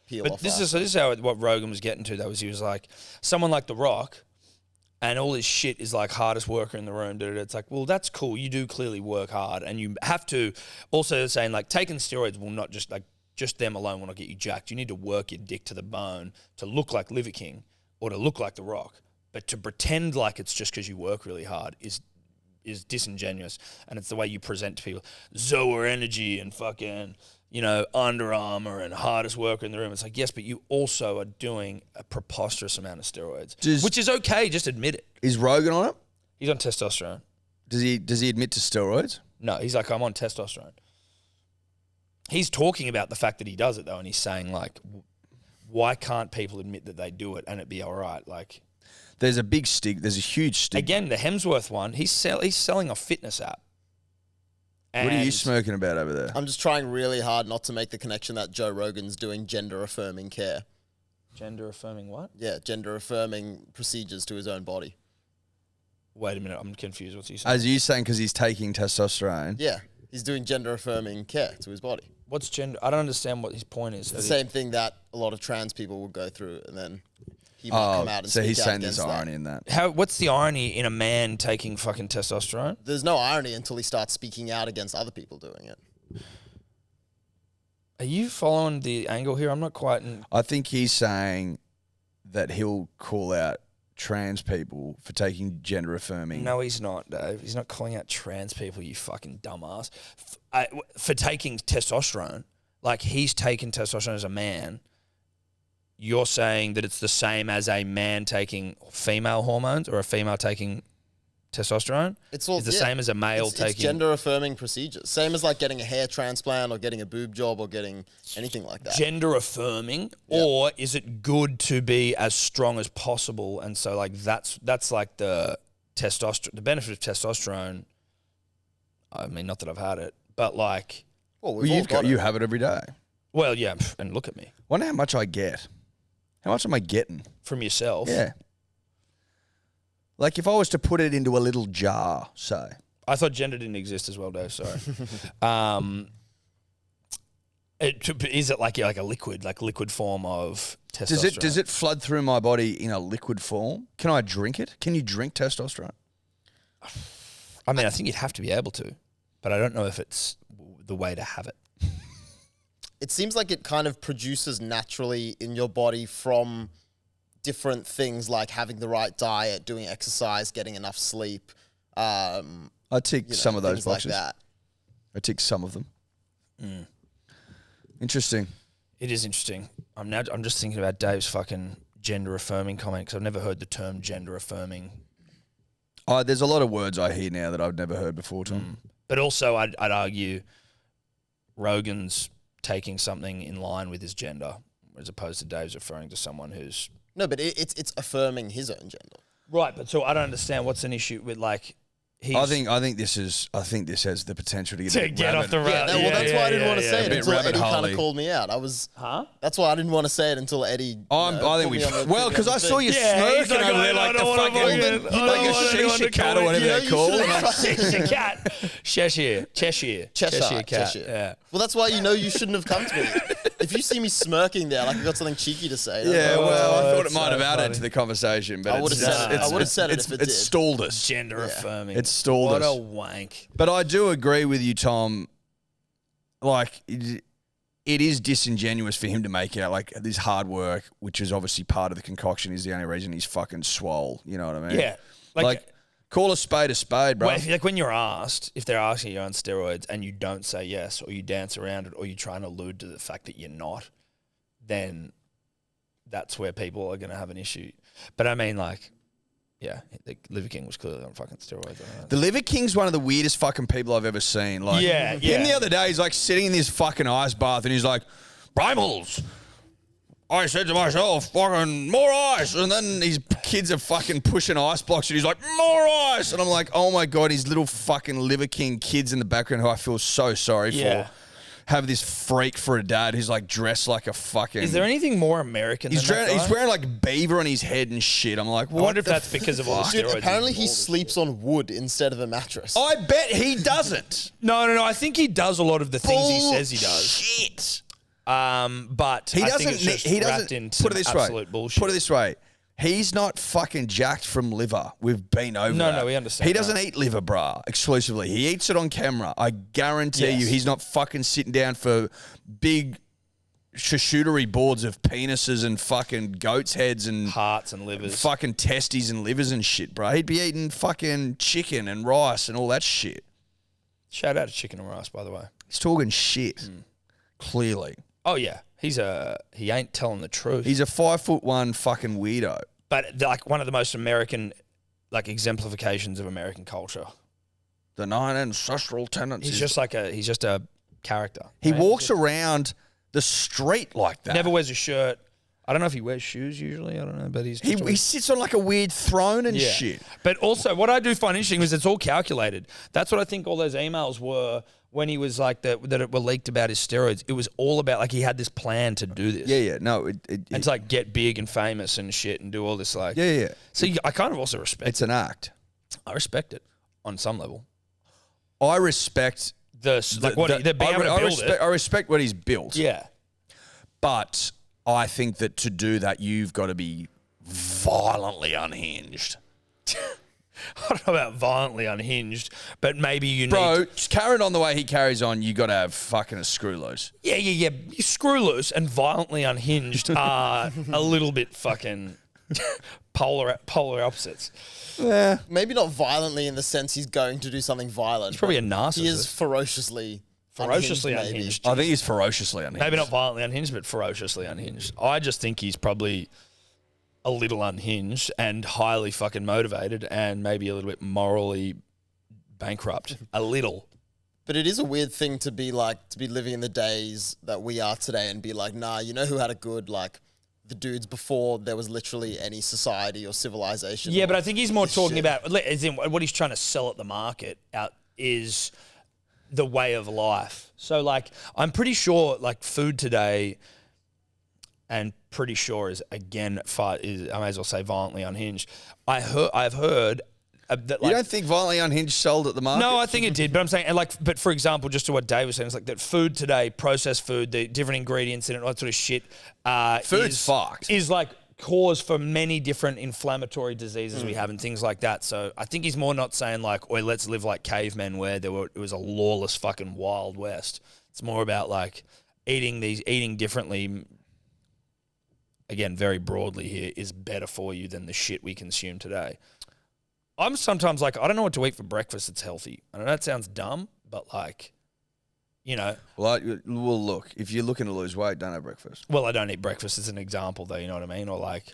peel But off. this is how what Rogan was getting to. Though was he was like someone like The Rock, and all his shit is like hardest worker in the room. It's like, well, that's cool. You do clearly work hard, and you have to. Also saying like taking steroids will not just them alone will not get you jacked. You need to work your dick to the bone to look like Liver King or to look like The Rock. But to pretend like it's just because you work really hard is disingenuous, and it's the way you present to people. Zoa energy and fucking, Under Armour and hardest worker in the room. It's like, yes, but you also are doing a preposterous amount of steroids, which is okay. Just admit it. Is Rogan on it? He's on testosterone. Does he admit to steroids? No, he's like, I'm on testosterone. He's talking about the fact that he does it though, and he's saying like, why can't people admit that they do it and it be all right? Like, There's a huge stigma. again, the Hemsworth one, he's selling a fitness app. What are you And smoking about over there? I'm just trying really hard not to make the connection that Joe Rogan's doing gender-affirming care. Gender affirming what? Yeah, gender-affirming procedures to his own body. Wait a minute, I'm confused. What's he saying? As you saying, because he's taking testosterone. Yeah, he's doing gender-affirming care to his body. What's gender? I don't understand what his point is. The same thing that a lot of trans people will go through, and then he might come out and so speak he's out saying there's against that. irony in that. What's the irony in a man taking fucking testosterone? There's no irony until he starts speaking out against other people doing it. Are you following the angle here? I'm not quite. I think he's saying that he'll call out trans people for taking gender affirming. No, he's not, Dave. He's not calling out trans people, you fucking dumbass. For taking testosterone. Like, he's taken testosterone as a man. You're saying that it's the same as a man taking female hormones or a female taking testosterone? It's the same as a male it's taking... gender-affirming procedures. Same as like getting a hair transplant or getting a boob job or getting anything like that. Gender affirming, or is it good to be as strong as possible? And so, like, that's like the testosterone, the benefit of testosterone. I mean, not that I've had it, but like, Well, you have it every day. well, yeah, and look at me. Wonder how much I get. How much am I getting? From yourself. Yeah. Like if I was to put it into a little jar, say. I thought gender didn't exist as well, Dave. Sorry. Is it like a liquid form of testosterone? Does it flood through my body in a liquid form? Can I drink it? Can you drink testosterone? I mean, I think you'd have to be able to, but I don't know if it's the way to have it. It seems like it kind of produces naturally in your body from different things like having the right diet, doing exercise, getting enough sleep. I tick some of those things boxes. like that. I tick some of them. Interesting. It is interesting. I'm just thinking about Dave's fucking gender affirming comment because I've never heard the term gender affirming. There's a lot of words I hear now that I've never heard before, Tom. But also, I'd argue Rogan's taking something in line with his gender, as opposed to Dave's referring to someone who's... No, but it's affirming his own gender. Right, but so I don't understand what's an issue with, like... I think this has the potential to get off the road. Yeah, that's why I didn't want to say it A bit until Eddie kind rabbit-holey. of called me out. That's why I didn't want to say it until Eddie. I think because I saw you Yeah, smoking over there like the fucking shisha cat or whatever they're called. Shisha cat. Cheshire cat. Cheshire. Yeah. Well, that's why you shouldn't have come to me. If you see me smirking there, like I got something cheeky to say. Yeah, well, I thought it that's might so have added funny. to the conversation, but I would've said it. I would've said it if it did. It's stalled us. Gender affirming. It's stalled what us. a wank. But I do agree with you, Tom. Like, it is disingenuous for him to make out like this hard work, which is obviously part of the concoction, is the only reason he's fucking swole. You know what I mean? Yeah. Like call a spade, bro. Well, when you're asked, if they're asking you on steroids and you don't say yes, or you dance around it, or you try and allude to the fact that you're not, then that's where people are going to have an issue. But I mean, like, yeah, the Liver King was clearly on fucking steroids. I don't know. The Liver King's one of the weirdest fucking people I've ever seen. Like, Yeah. him the other day, he's like sitting in this fucking ice bath and he's like, Brimals. I said to myself, fucking more ice. And then his kids are fucking pushing ice blocks and he's like, more ice. And I'm like, oh my God, his little fucking Liver King kids in the background who I feel so sorry Yeah. for. Have this freak for a dad who's like dressed like a fucking... Is there anything more American than that guy? He's wearing like beaver on his head and shit. I'm like, what? I wonder if the that's because of all the Dude, steroids. apparently he involved. sleeps on wood instead of a mattress. I bet he doesn't. No. I think he does a lot of the things he says he does. Shit. But He I doesn't. think it's just He wrapped doesn't. in Put it this absolute way. bullshit. Put it this way. He's not fucking jacked from liver. We've been over that. No, we understand He doesn't that. eat liver, brah, exclusively. He eats it on camera. I guarantee Yes. you he's not fucking sitting down for big charcuterie boards of penises and fucking goats' heads and Hearts and livers. fucking testes and livers and shit, bro. He'd be eating fucking chicken and rice and all that shit. Shout out to Chicken and Rice, by the way. He's talking shit. Clearly. Oh yeah, he ain't telling the truth. He's a 5'1" fucking weirdo. But like one of the most American, like exemplifications of American culture. The 9 ancestral tendencies. He's just a character. He right? walks around the street like that. Never wears a shirt. I don't know if he wears shoes usually. I don't know, but He sits on like a weird throne and shit. But also, what I do find interesting is it's all calculated. That's what I think all those emails were when he was like that it were leaked about his steroids. It was all about like he had this plan to do this. Yeah. No, And to like get big and famous and shit and do all this like. Yeah. So I kind of also respect It's an act. I respect it on some level. I respect Being able to build it. I respect what he's built. Yeah. But I think that to do that, you've got to be violently unhinged. I don't know about violently unhinged, but maybe you need Bro, just carrying on the way he carries on, you got to have fucking a screw loose. Yeah. You screw loose and violently unhinged are a little bit fucking polar opposites. Yeah. Maybe not violently in the sense he's going to do something violent. He's probably a but narcissist. He is ferociously unhinged. I think he's ferociously unhinged. Maybe not violently unhinged, but ferociously unhinged. I just think he's probably a little unhinged and highly fucking motivated and maybe a little bit morally bankrupt. A little. But it is a weird thing to be living in the days that we are today and be like, nah, you know who had it good? Like the dudes before there was literally any society or civilization. Yeah, or but I think he's more this talking shit. about, as in what he's trying to sell at the market out is the way of life. So like, I'm pretty sure like food today and pretty sure is again, I may as well say violently unhinged. I've heard that like, You don't think violently unhinged sold at the market? no, I think it did, but I'm saying, and like, but for example, just to what Dave was saying, it's like that food today, processed food, the different ingredients in it, all that sort of shit. Food's fucked. Is like cause for many different inflammatory diseases we have and things like that. So I think he's more not saying like, "Oi, let's live like cavemen," where it was a lawless fucking wild west. It's more about like eating differently. Again, very broadly here, is better for you than the shit we consume today. I'm sometimes like, I don't know what to eat for breakfast that's healthy. I know that sounds dumb, but like, you know. Well, look, if you're looking to lose weight, don't have breakfast. Well, I don't eat breakfast as an example though, you know what I mean? Or like.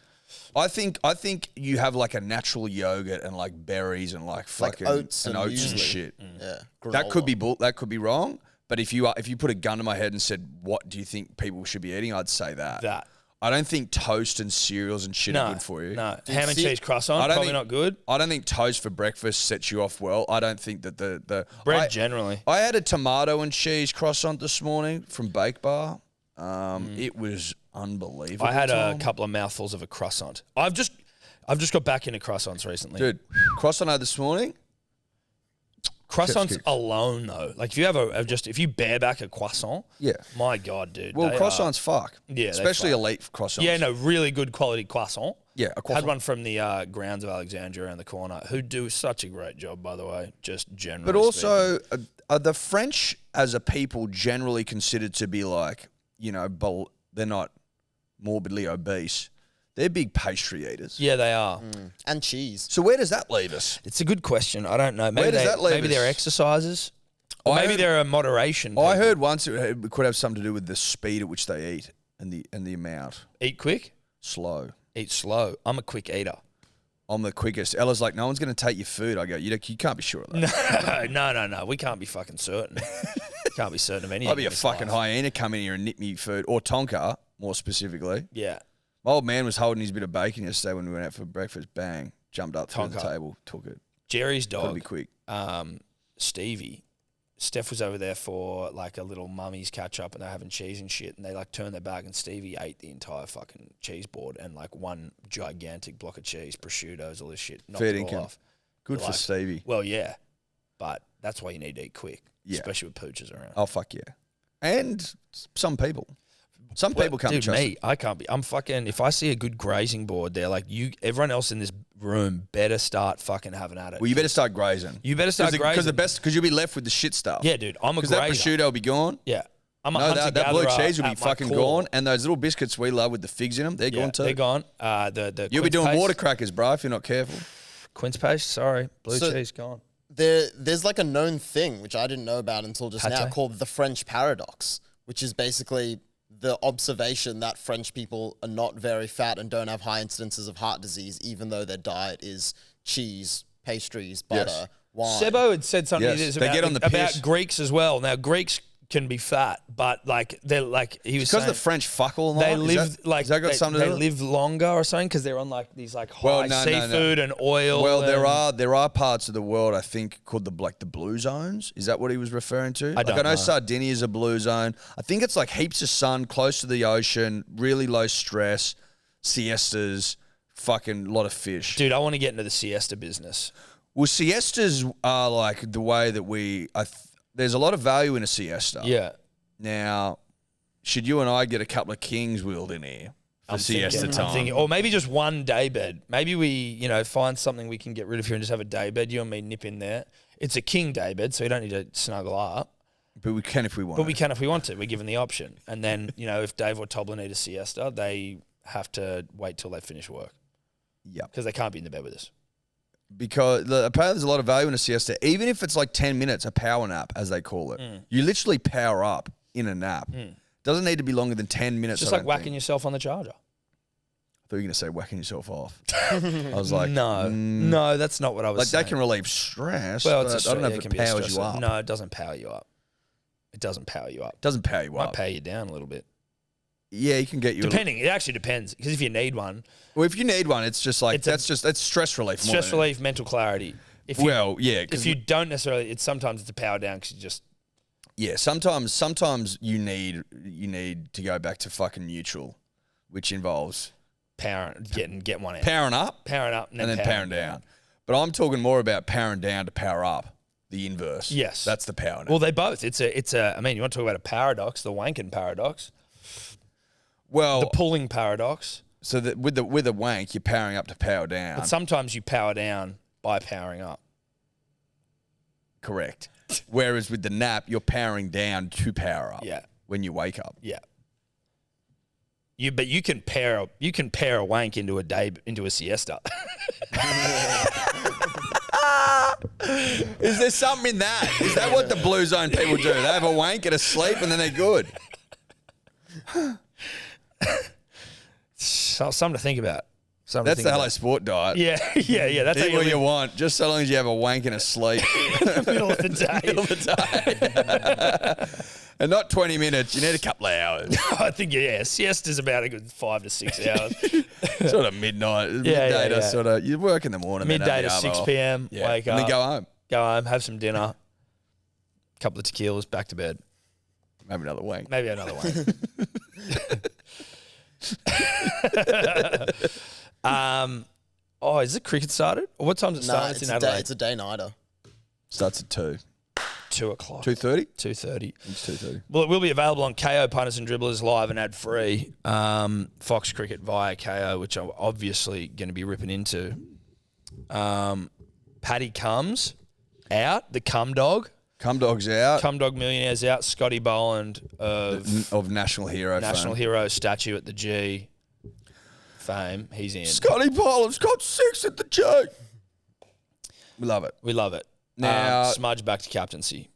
I think you have like a natural yogurt and like berries and like fucking oats and and muesli. shit. Yeah, That could granola. be that could be wrong. But if you put a gun to my head and said, "What do you think people should be eating?" I'd say that. I don't think toast and cereals and shit are good for you. No, ham and cheese croissant, probably not good. I don't think toast for breakfast sets you off well. I don't think that the Bread generally. I had a tomato and cheese croissant this morning from Bake Bar. It was unbelievable. I had a Tom. couple of mouthfuls of a croissant. I've just got back into croissants recently. Dude, croissant I had this morning. Croissants Chef's kiss. alone though, like if you have if you bareback a croissant, Yeah. my God, dude. Well, they croissants fuck. Yeah, they especially fuck. elite croissants. Yeah, no, really good quality croissant. Yeah, a croissant. Had one from the grounds of Alexandria around the corner, who do such a great job, by the way, just generally. But also, are the French as a people generally considered to be like, you know, they're not morbidly obese. They're big pastry eaters. Yeah, they are. And cheese. So where does that leave us? It's a good question. I don't know. Maybe Where does that leave maybe us? they're exercises, or I maybe heard- they're a moderation. I people. heard once it could have something to do with the speed at which they eat and the amount. Eat quick, Slow. eat slow. I'm a quick eater. I'm the quickest. Ella's like, no one's going to take your food. I go, you can't be sure of that. No. We can't be fucking certain. Can't be certain of anything. I'll be in a this fucking life. hyena come in here and nip me food. Or Tonka, more specifically. Yeah. My old man was holding his bit of bacon yesterday when we went out for breakfast. Bang. Jumped up through the Tonka. table. Took it. Jerry's Gotta dog, be quick. Stevie. Steph was over there for like a little mummies catch up and they're having cheese and shit and they like turned their back and Stevie ate the entire fucking cheese board and like one gigantic block of cheese, prosciuttos, all this shit. Knocked Fair it all income. off. Good You're for like, Stevie. Well, yeah, but that's why you need to eat quick, Yeah. especially with pooches around. Oh, fuck yeah. And some people. Some people can't Dude, be trusted. me, I can't be. I'm fucking. If I see a good grazing board, they're like everyone else in this room better start fucking having at it. Well, you better start grazing. You better start grazing. Because you'll be left with the shit stuff. Yeah, dude, I'm a Because that grazer. prosciutto will be gone. Yeah, I'm a No, that blue hunter-gatherer cheese will be at my fucking core. gone. And those little biscuits we love with the figs in them, they're Yeah, gone too. they're gone. The You'll be quince doing paste- water crackers, bro, if you're not careful. Quince paste, sorry, blue So- cheese gone. There's like a known thing, which I didn't know about until just now, Pate? called the French paradox, which is basically the observation that French people are not very fat and don't have high incidences of heart disease, even though their diet is cheese, pastries, butter, Yes. wine. Sebo had said something Yes, this they about, get on the piss. about Greeks as well. Now, Greeks can be fat, but like they're like he was Because saying, the French fuck all night. they live has that got something to they do with it? live longer or something because they're on like these like high Well, no. seafood and oil. Well, and there are parts of the world I think called the blue zones. Is that what he was referring to? I don't know know. Sardinia is a blue zone. I think it's like heaps of sun, close to the ocean, really low stress, siestas, fucking lot of fish. Dude, I want to get into the siesta business. Well, siestas are like the way that there's a lot of value in a siesta. Yeah. Now, should you and I get a couple of kings wheeled in here for siesta time? I'm thinking, or maybe just one day bed. Maybe we, find something we can get rid of here and just have a day bed. You and me nip in there. It's a king day bed, so you don't need to snuggle up. But we can if we want. But we can if we want to. We're given the option. And then, if Dave or Tobler need a siesta, they have to wait till they finish work. Yeah. Because they can't be in the bed with us. Because apparently there's a lot of value in a siesta, even if it's like 10 minutes, a power nap, as they call it. You literally power up in a nap. Doesn't need to be longer than 10 minutes. Just like whacking yourself on the charger. I thought you were going to say whacking yourself off. I was like, no, that's not what I was saying. Like, that can relieve stress, Well, but I don't know if it powers you up. No, it doesn't power you up. It doesn't power you up. Doesn't power you Might up. power you down a little bit. Yeah, you can get you. Depending. It actually depends. Because if you need one. Well, if you need one, it's just like, that's stress relief. Stress relief, mental clarity. If you don't necessarily, it's sometimes it's a power down because you just. Yeah, sometimes you need to go back to fucking neutral, which involves getting one out. Powering up, and then powering down. But I'm talking more about powering down to power up, the inverse. Yes, that's the power down. Well, they both. It's a. I mean, you want to talk about a paradox, the wanking paradox. Well, the pulling paradox. So that with a wank, you're powering up to power down. But sometimes you power down by powering up. Correct. Whereas with the nap, you're powering down to power up. Yeah. When you wake up. Yeah. But you can pair a wank into a siesta. Is there something in that? Is that what the blue zone people do? They have a wank and a sleep and then they're good. Something to think about. That's the Hello Sport diet. Yeah. That's Eat what you want, just so long as you have a wank and a sleep. In the middle of the day. Middle of the day. And not 20 minutes. You need a couple of hours. I think, siesta's about a good 5 to 6 hours. Sort of midnight. Midday to sort of, you work in the morning. Midday to 6 p.m. Wake up. And then go home. Go home, have some dinner. Couple of tequilas, back to bed. Maybe another wank. Maybe another wank. Is it cricket started? Or what time's it start? It's in Adelaide. It's a day-nighter. Starts at 2. 2 o'clock. 2:30? 2:30. It's 2:30. Well, it will be available on KO Punters and Dribblers live and ad-free. Fox Cricket via KO, which I'm obviously going to be ripping into. Paddy Cums out. The Cum Dog. Cum Dog's out. Cum Dog Millionaire's out. Scotty Boland of National Hero statue at the G fame. He's in. Scotty Boland's got 6 at the G. We love it. We love it. Now, Smudge back to captaincy.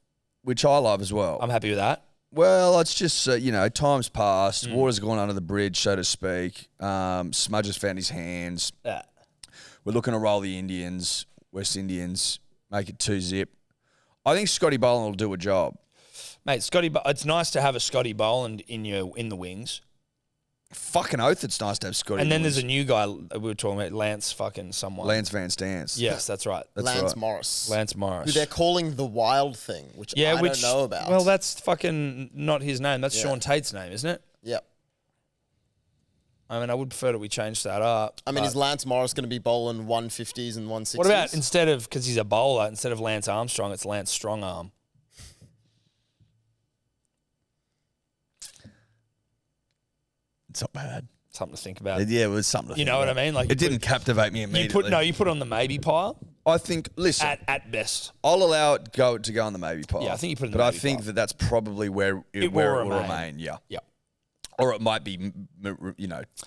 Which I love as well. I'm happy with that. Well, it's just, time's passed. Water's gone under the bridge, so to speak. Smudge has found his hands. Yeah. We're looking to roll the Indians, West Indians, make it 2-0. I think Scotty Boland will do a job. Mate, it's nice to have a Scotty Boland in the wings. Fucking oath, it's nice to have Scotty. And then there's a new guy we were talking about, Lance fucking someone. Lance Van Stance. Yes, that's right. Lance Morris. Lance Morris. Who they're calling the Wild Thing, which I don't know about. Well, that's fucking not his name. That's Sean Tate's name, isn't it? Yep. I mean, I would prefer that we change that up. I mean, is Lance Morris going to be bowling 150s and 160s? What about because he's a bowler, instead of Lance Armstrong, it's Lance Strongarm? It's not bad. Something to think about. Yeah, it was something to think about. You know what I mean? Like it didn't captivate me immediately. You put on the maybe pile. I think, listen. At best. I'll allow it to go on the maybe pile. Yeah, I think you put it in the But maybe I think pile. that's probably where it will remain. Yeah. Yeah. Or it might be,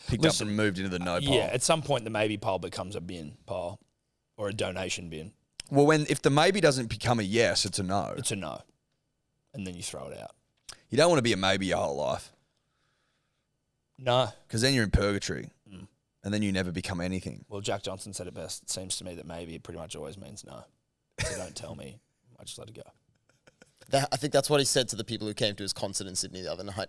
picked up and moved into the no pile. Yeah, at some point the maybe pile becomes a bin pile or a donation bin. Well, if the maybe doesn't become a yes, it's a no. It's a no. And then you throw it out. You don't want to be a maybe your whole life. No. Because then you're in purgatory. And then you never become anything. Well, Jack Johnson said it best. It seems to me that maybe pretty much always means no. So don't tell me. I just let it go. I think that's what he said to the people who came to his concert in Sydney the other night.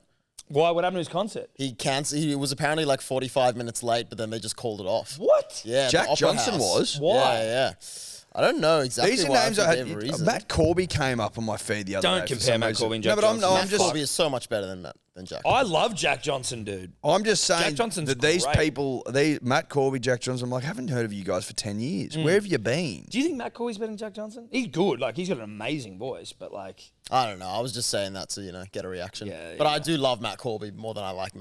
Why? What happened to his concert? He canceled. He was apparently like 45 minutes late, but then they just called it off. What? Yeah, the Jack Opera Johnson House. was? Why? Yeah. I don't know exactly. These are why. names I I think they have a had. reason. Matt Corby came up on my feed the other day. Don't for compare some Matt reason. Corby and No, Jack but I'm Johnson. just. Corby is so much better than Jack. I love Jack Johnson, dude. I'm just saying Jack Johnson's that these great. people, Matt Corby, Jack Johnson, I'm like, I haven't heard of you guys for 10 years. Where have you been? Do you think Matt Corby's better than Jack Johnson? He's good. Like, he's got an amazing voice, but like... I don't know. I was just saying that to get a reaction. Yeah, but yeah. I do love Matt Corby more than I like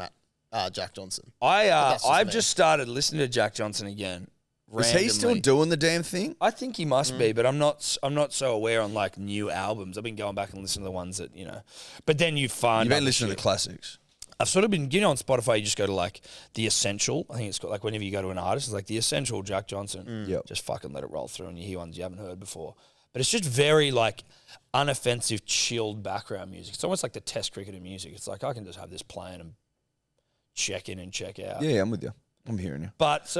Jack Johnson. I've me. just started listening to Jack Johnson again. Is he still randomly. doing the damn thing? I think he must be, but I'm not so aware on like new albums. I've been going back and listening to the ones that, but then you find You've been other listening to shit. the classics. I've sort of been, on Spotify, you just go to like the essential. I think it's got like whenever you go to an artist, it's like the essential Jack Johnson. Yep. Just fucking let it roll through and you hear ones you haven't heard before. But it's just very like unoffensive, chilled background music. It's almost like the test cricketer music. It's like I can just have this playing and check in and check out. Yeah, I'm with you. I'm hearing you. But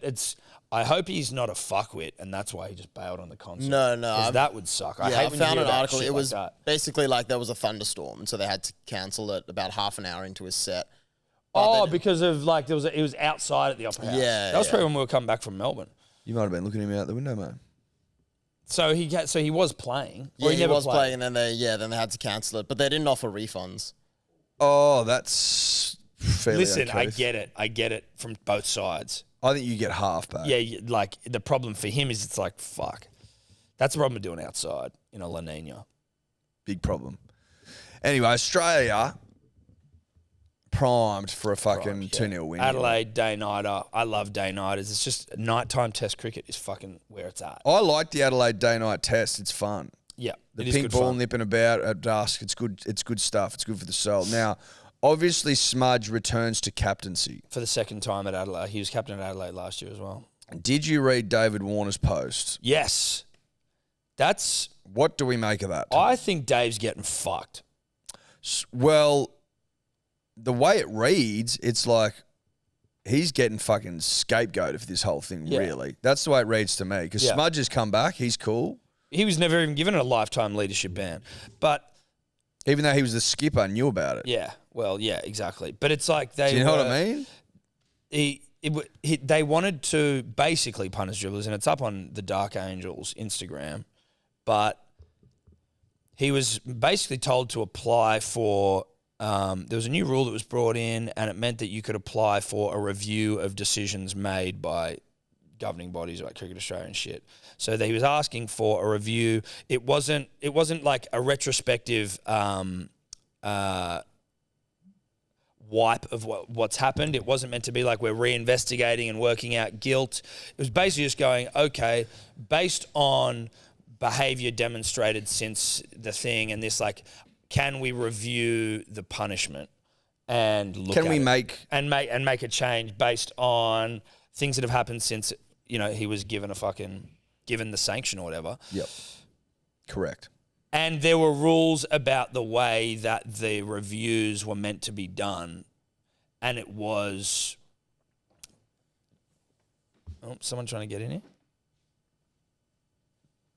it's. I hope he's not a fuckwit, and that's why he just bailed on the concert. No, 'Cause that would suck. I Yeah, hate I when found you an hear about article. shit It was like that. basically like there was a thunderstorm, and so they had to cancel it about half an hour into his set. Oh, because of like it was outside at the Opera House. Yeah, that was yeah. probably when we were coming back from Melbourne. You might have been looking at me out the window, mate. So he was playing. Yeah, or he never was played? playing, and then they had to cancel it, but they didn't offer refunds. Oh, that's fairly Listen, I uncouth. get it from both sides. I think you get half back. Yeah, like the problem for him is it's like fuck. That's the problem with doing outside in a La Nina. Big problem. Anyway, Australia primed for a fucking 2-0 win. Adelaide day-nighter. I love day-nighters. It's just nighttime test cricket is fucking where it's at. I like the Adelaide day-night test. It's fun. Yeah, The it is pink good ball fun. nipping about at dusk. It's good. It's good stuff. It's good for the soul. Now, obviously, Smudge returns to captaincy. For the second time at Adelaide. He was captain at Adelaide last year as well. Did you read David Warner's post? Yes. That's... What do we make of that? I think Dave's getting fucked. Well, the way it reads, it's like he's getting fucking scapegoated for this whole thing, Yeah. really. That's the way it reads to me. Because Yeah. Smudge has come back. He's cool. He was never even given a lifetime leadership ban. But, Even though he was the skipper, knew about it. yeah. Well, yeah, exactly. But it's like they Do you know were, what I mean? They wanted to basically punish dribblers, and it's up on the Dark Angels Instagram. But he was basically told to apply for. There was a new rule that was brought in, and it meant that you could apply for a review of decisions made by governing bodies like Cricket Australia and shit. So that he was asking for a review. It wasn't like a retrospective wipe of what's happened. It wasn't meant to be like we're reinvestigating and working out guilt. It was basically just going, okay, based on behavior demonstrated since the thing and this, like, can we review the punishment and look Can at we it make and make a change based on things that have happened since he was given the sanction or whatever. Yep. Correct. And there were rules about the way that the reviews were meant to be done. And it was... Oh, someone trying to get in here?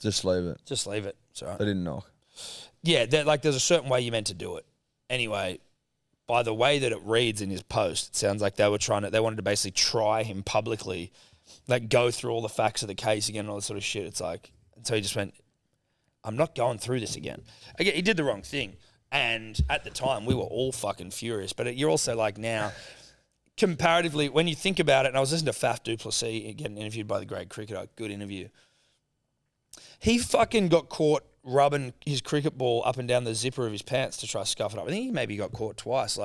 Just leave it. Just leave it. It's all right. They didn't knock. Yeah, there's a certain way you're meant to do it. Anyway, by the way that it reads in his post, it sounds like they wanted to basically try him publicly, like go through all the facts of the case again and all this sort of shit. It's like... And so he just went... I'm not going through this again. Again, he did the wrong thing. And at the time, we were all fucking furious. But you're also like now, comparatively, when you think about it, and I was listening to Faf du Plessis getting interviewed by the great cricketer, good interview. He fucking got caught rubbing his cricket ball up and down the zipper of his pants to try to scuff it up. I think he maybe got caught twice.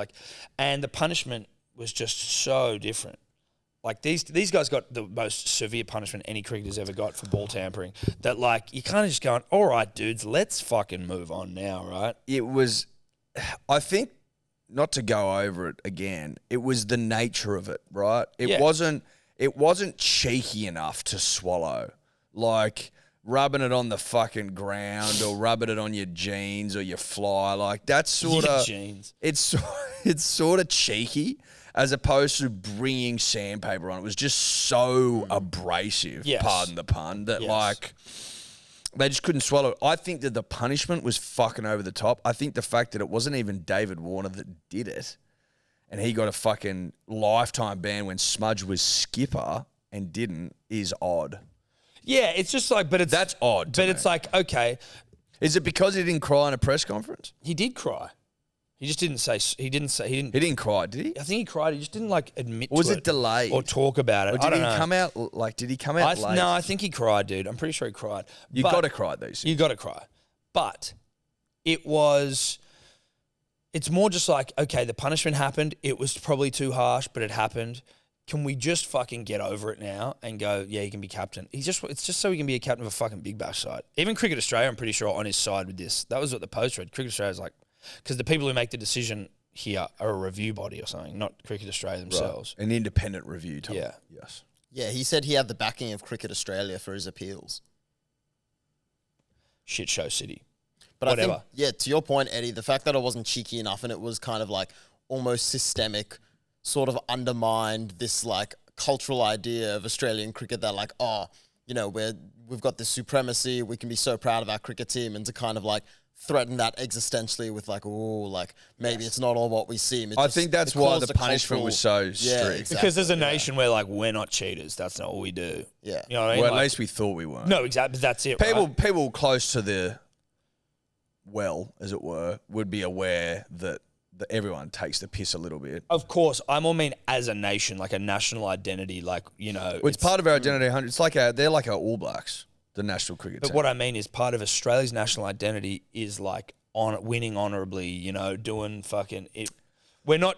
And the punishment was just so different. Like, these guys got the most severe punishment any cricketer's ever got for ball tampering. That, like, you kind of just going, all right, dudes, let's fucking move on now, right? It was, I think, not to go over it again, it was the nature of it, right? It wasn't cheeky enough to swallow. Like, rubbing it on the fucking ground or rubbing it on your jeans or your fly. Like, that's sort Your of... jeans. It's sort of cheeky as opposed to bringing sandpaper on. It was just so abrasive, Yes. pardon the pun, that Yes. like They just couldn't swallow it. I think that the punishment was fucking over the top. I think the fact that it wasn't even David Warner that did it, and he got a fucking lifetime ban when Smudge was skipper and didn't, is odd. Yeah, it's just like, but it's That's odd. But it's like, okay, is it because he didn't cry in a press conference? he did cry. He just didn't say. He didn't. He didn't cry, did he? I think he cried. He just didn't like admit. Or was to it delayed? or talk about it? Or I did don't he know. come out like? Did he come out late? No, I think he cried, dude. I'm pretty sure he cried. You But- got to cry these things. You got to cry. But it was. It's more just like, okay, the punishment happened. It was probably too harsh, but it happened. Can we just fucking get over it now and go, yeah, he can be captain? It's just so he can be a captain of a fucking Big Bash side. Even Cricket Australia, I'm pretty sure, on his side with this. That was what the post read. Cricket Australia's like, because the people who make the decision here are a review body or something, not Cricket Australia themselves. An independent review, Tom. Yeah. Yes. Yeah, he said he had the backing of Cricket Australia for his appeals. Shit show city. But I Whatever. think, yeah, to your point, Eddie, the fact that it wasn't cheeky enough and it was kind of like almost systemic sort of undermined this like cultural idea of Australian cricket that like, oh, you know, we've got this supremacy, we can be so proud of our cricket team, and to kind of like threaten that existentially with like, oh, like maybe it's not all what we seem. I think that's why the punishment was so Yeah, strict. exactly. Because as a nation, we're like, we're not cheaters. That's not what we do. Yeah. You know what I mean? Well, at Like- least we thought we weren't. No, exactly. But that's it. People close to the well, as it were, would be aware that everyone takes the piss a little bit. Of course, I more mean as a nation, like a national identity, like, you know. Well, it's part of our identity. It's like they're like our All Blacks, the national cricket But team. what I mean is part of Australia's national identity is like winning honorably, you know, doing fucking it. We don't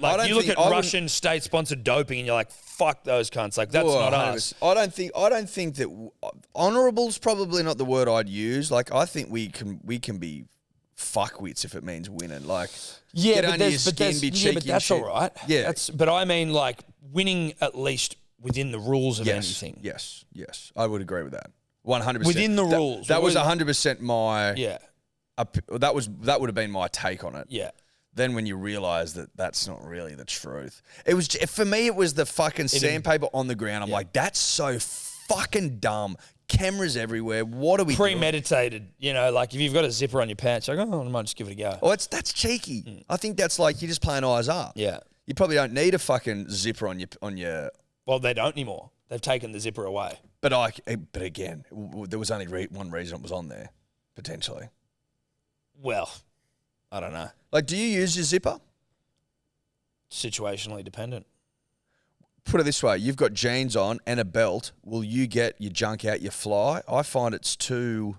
like, you look at Russian state-sponsored doping and you're like, fuck those cunts. Like, that's not us. I don't think that honourable's probably not the word I'd use. Like, I think we can be fuckwits if it means winning. Like, Yeah, get but under your there's, skin, be cheeky but and that's shit. all right. Yeah. But I mean, like, winning at least within the rules of anything. Yes, I would agree with that. 100%. Within the rules. That was 100% my. Yeah. That would have been my take on it. Yeah. Then when you realise that that's not really the truth, it was for me. It was the fucking sandpaper on the ground. I'm like, that's so fucking dumb. Cameras everywhere. What are we doing? Premeditated, you know, like if you've got a zipper on your pants, you're like, oh, I might just give it a go. Oh, that's cheeky. I think that's like you're just playing eyes up. Yeah. You probably don't need a fucking zipper on your. Well, they don't anymore. They've taken the zipper away. But again, there was only one reason it was on there, potentially. Well, I don't know. Like, do you use your zipper? Situationally dependent. Put it this way: you've got jeans on and a belt. Will you get your junk out your fly? I find it's too.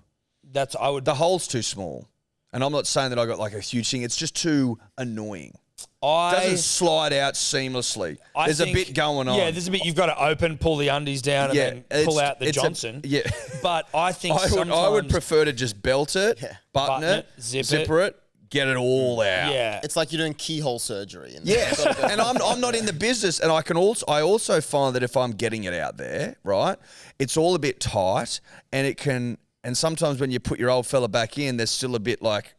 The hole's too small, and I'm not saying that I got like a huge thing. It's just too annoying. Doesn't slide out seamlessly. There's a bit going on. Yeah, there's a bit you've got to open, pull the undies down, and then pull out the Johnson. Yeah. But I think I would prefer to just belt it, button it, zipper it, get it all out. Yeah. It's like you're doing keyhole surgery. And Yes, and I'm not in the business, and I also find that if I'm getting it out there, right, it's all a bit tight, and sometimes when you put your old fella back in, there's still a bit like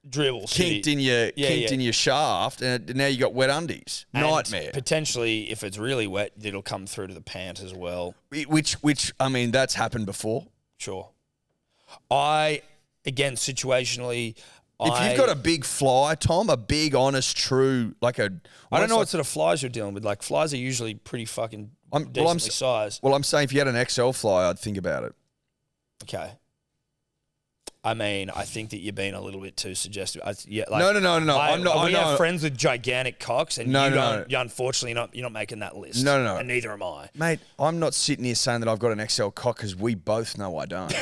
dribble kinked in your shaft, and now you got wet undies. And Nightmare. Potentially, if it's really wet, it'll come through to the pant as well. Which I mean, that's happened before. Sure. Again, situationally, If you've got a big fly, Tom, a big, honest, true, like a... I don't know what sort of flies you're dealing with. Like, flies are usually pretty fucking decently sized. Well, I'm saying if you had an XL fly, I'd think about it. Okay. I mean, I think that you're being a little bit too suggestive. No. I'm not. We have friends with gigantic cocks, and No. you're unfortunately you're not making that list. No. And neither am I. Mate, I'm not sitting here saying that I've got an XL cock because we both know I don't.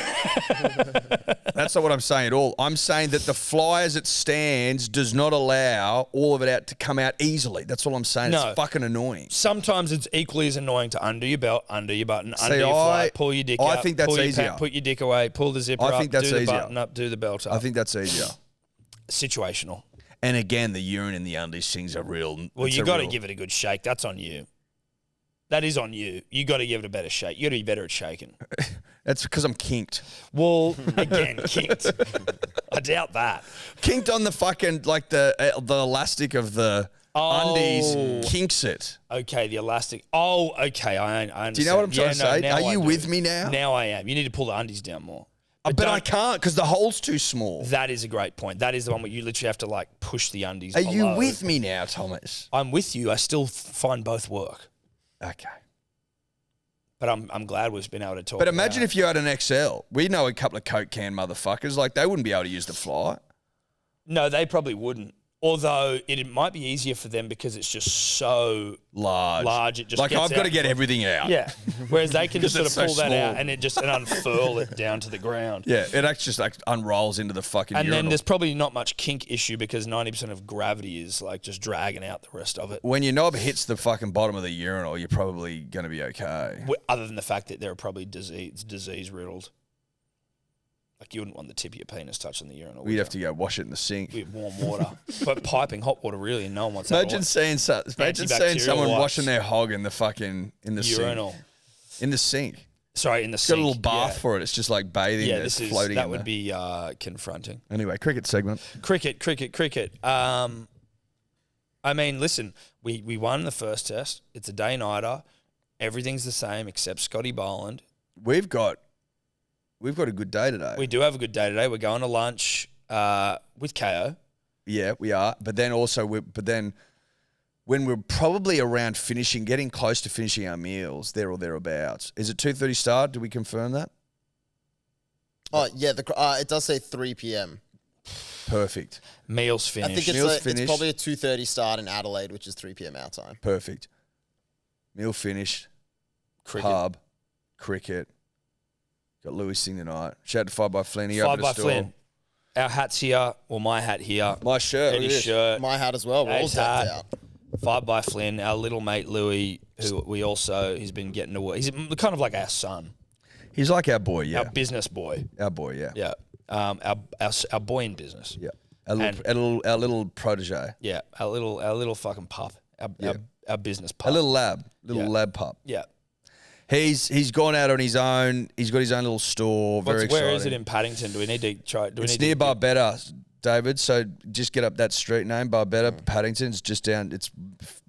That's not what I'm saying at all. I'm saying that the fly as it stands does not allow all of it out to come out easily. That's all I'm saying. No. It's fucking annoying. Sometimes it's equally as annoying to undo your belt, under your button, under See, your fly, pull your dick out. I think that's pull your easier. pant, put your dick away, pull the zipper up, I think that's do the easier. button up, do the belt up. I think that's easier. Situational. And again, the urine in the undies things are real. Well, you got to give it a good shake. That's on you. That is on you. You got to give it a better shake. You got to be better at shaking. That's because I'm kinked. Well, again, kinked. I doubt that. Kinked on the fucking, like the elastic of the undies kinks it. Okay, the elastic. Oh, okay. I understand. Do you know what I'm trying to say? now Are I you do. with me now? Now I am. You need to pull the undies down more. But I can't because the hole's too small. That is a great point. That is the one where you literally have to like push the undies. Are below. you with me now, Thomas? I'm with you. I still find both work. Okay. But I'm glad we've been able to talk. But imagine about if you had an XL. We know a couple of Coke can motherfuckers. Like, they wouldn't be able to use the fly. No, they probably wouldn't. Although it might be easier for them because it's just so Large. it just like, gets I've got out. to get everything out. Yeah. Whereas they can just sort of it's so pull that small. out and unfurl it down to the ground. Yeah, it actually just like unrolls into the fucking And urinal. then there's probably not much kink issue because 90% of gravity is like just dragging out the rest of it. When your knob hits the fucking bottom of the urinal, you're probably going to be okay. Other than the fact that they're probably disease riddled. Like you wouldn't want the tip of your penis touching the urinal. We'd have to go wash it in the sink. with warm water, but piping hot water really, and no one wants that. Imagine seeing someone Antibacterial washing wipes. their hog in the fucking urinal. sink. In the sink. Sorry, in the It's got sink. a little bath yeah. for it. It's just like bathing. Yeah, It's floating. that in would there. be confronting. Anyway, cricket segment. Cricket. I mean, listen, we won the first test. It's a day-nighter. Everything's the same except Scotty Boland. We've got a good day today. We do have a good day today. We're going to lunch with KO. Yeah, we are. But then when we're probably around finishing, getting close to finishing our meals, there or thereabouts. Is it 2:30 start? Do we confirm that? Oh, yeah. It does say 3 p.m. Perfect. Meals I think finished. Meals it's finished. probably a 2:30 start in Adelaide, which is 3 p.m. our time. Perfect. Meal finished. Cricket. Pub. Cricket. Got Louis sing tonight. Shout out to 5 by Flynn. He 5 opened a by store. Flynn. Our hat's here. Well, my hat here. My shirt. look at Eddie's this. shirt. My hat as well. We're all Dave's decked hat. out. 5 by Flynn. Our little mate Louis, who he's been getting to work. He's kind of like our son, He's like our boy, yeah. our business boy. Our boy, yeah. Yeah. Our boy in business. Yeah. Our little protege. Yeah. Our little fucking pup. Our business pup. A little lab. Yeah. Lab pup. Yeah. He's gone out on his own. He's got his own little store. Very exciting. Where is it in Paddington? Do we need to try? It's near Barbetta, David. So just get up that street name, Barbetta, Paddington. It's just down.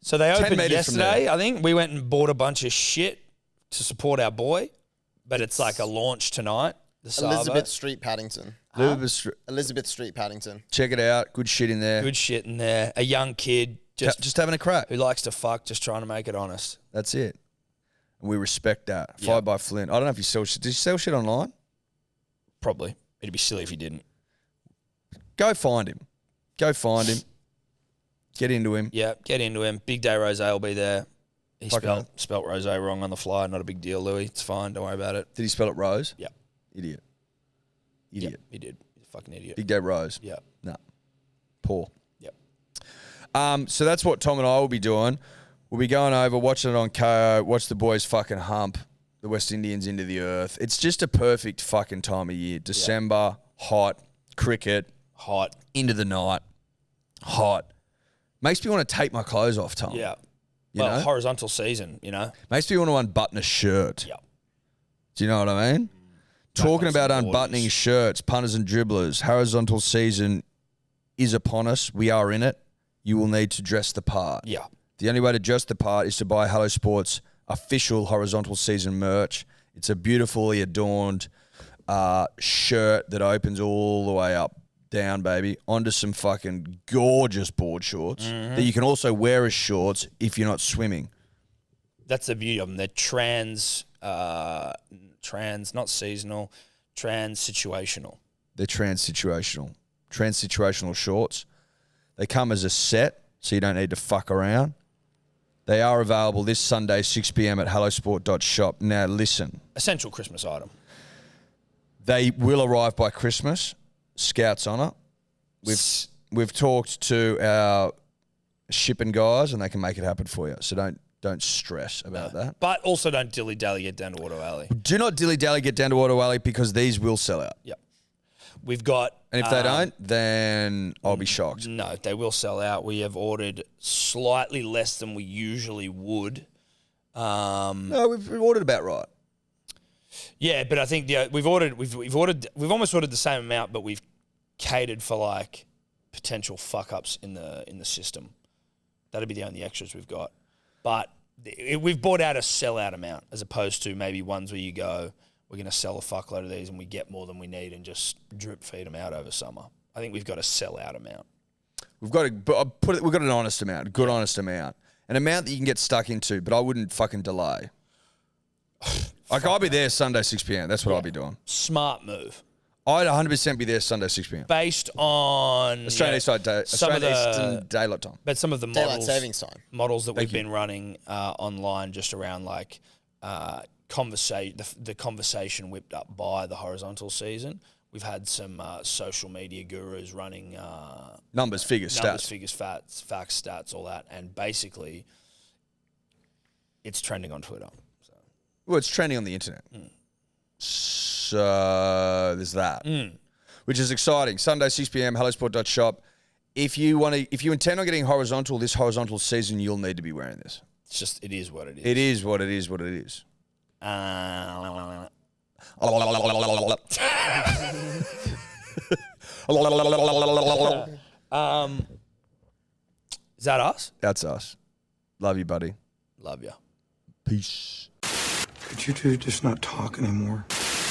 So they 10 opened metres from yesterday. there. I think we went and bought a bunch of shit to support our boy, but it's like a launch tonight. The Savo. Elizabeth Street, Paddington. Elizabeth Street, Paddington. Check it out. Good shit in there. Good shit in there. A young kid Just having a crack. who likes to fuck, just trying to make it honest. That's it. And we respect that. Yeah. 5 by Flynn. I don't know if you sell shit. Did you sell shit online? Probably. It'd be silly if he didn't. Go find him. Get into him. Yeah, get into him. Big Day Rose will be there. He Fucking spelt Rose wrong on the fly. Not a big deal, Louis. It's fine. Don't worry about it. Did he spell it Rose? Yeah. Idiot. Yeah, he did. He's a fucking idiot. Big Day Rose. Yeah. No. Poor. Yep. So that's what Tom and I will be doing. We'll be going over, watching it on KO, watch the boys fucking hump the West Indians into the earth. It's just a perfect fucking time of year. December, hot, cricket, Hot. into the night, hot. Makes me want to take my clothes off, Tom. Yeah. You Well, know? horizontal season, you know? Makes me want to unbutton a shirt. Yeah. Do you know what I mean? Talking on some about boys. unbuttoning shirts, punters and dribblers, horizontal season is upon us. We are in it. You will need to dress the part. Yeah. The only way to dress the part is to buy Hello Sports official horizontal season merch. It's a beautifully adorned shirt that opens all the way up, down, baby, onto some fucking gorgeous board shorts that you can also wear as shorts if you're not swimming. That's the beauty of them. They're trans, not seasonal, trans situational. They're trans-situational. Trans-situational shorts. They come as a set, so you don't need to fuck around. They are available this Sunday, 6 p.m. at hellosport.shop. Now, listen. Essential Christmas item. They will arrive by Christmas. Scouts on it. We've talked to our shipping guys, and they can make it happen for you. So don't stress about that. But also don't dilly-dally get down to Auto Alley. Do not dilly-dally get down to Auto Alley because these will sell out. Yep. We've got... And if they don't, then I'll be shocked. No, they will sell out. We have ordered slightly less than we usually would. No, we've ordered about right. Yeah, but I think we've almost ordered the same amount, but we've catered for like potential fuck ups in the system. That'd be the only extras we've got. But we've bought out a sellout amount as opposed to maybe ones where you go, we're going to sell a fuckload of these and we get more than we need and just drip feed them out over summer. I think we've got a sell out amount. We've got an honest amount, honest amount. An amount that you can get stuck into, but I wouldn't fucking delay. Like, I'll be there Sunday, 6 p.m. That's what I'll be doing. Smart move. I'd 100% be there Sunday, 6 p.m. Based on Australian Daylight Time. But some of the Daylight models, savings time. models that we've been running online just around like the conversation whipped up by the horizontal season. We've had some social media gurus running Numbers, figures, facts, stats, all that, and basically it's trending on Twitter. So. Well, it's trending on the internet. So there's that, which is exciting. Sunday, 6 p.m. hellosport.shop. If you intend on getting horizontal this horizontal season, you'll need to be wearing this. It's just, it is what it is. It is what it is. What it is. Is that us? That's us. Love you, buddy. Love you. Peace. Could you two just not talk anymore?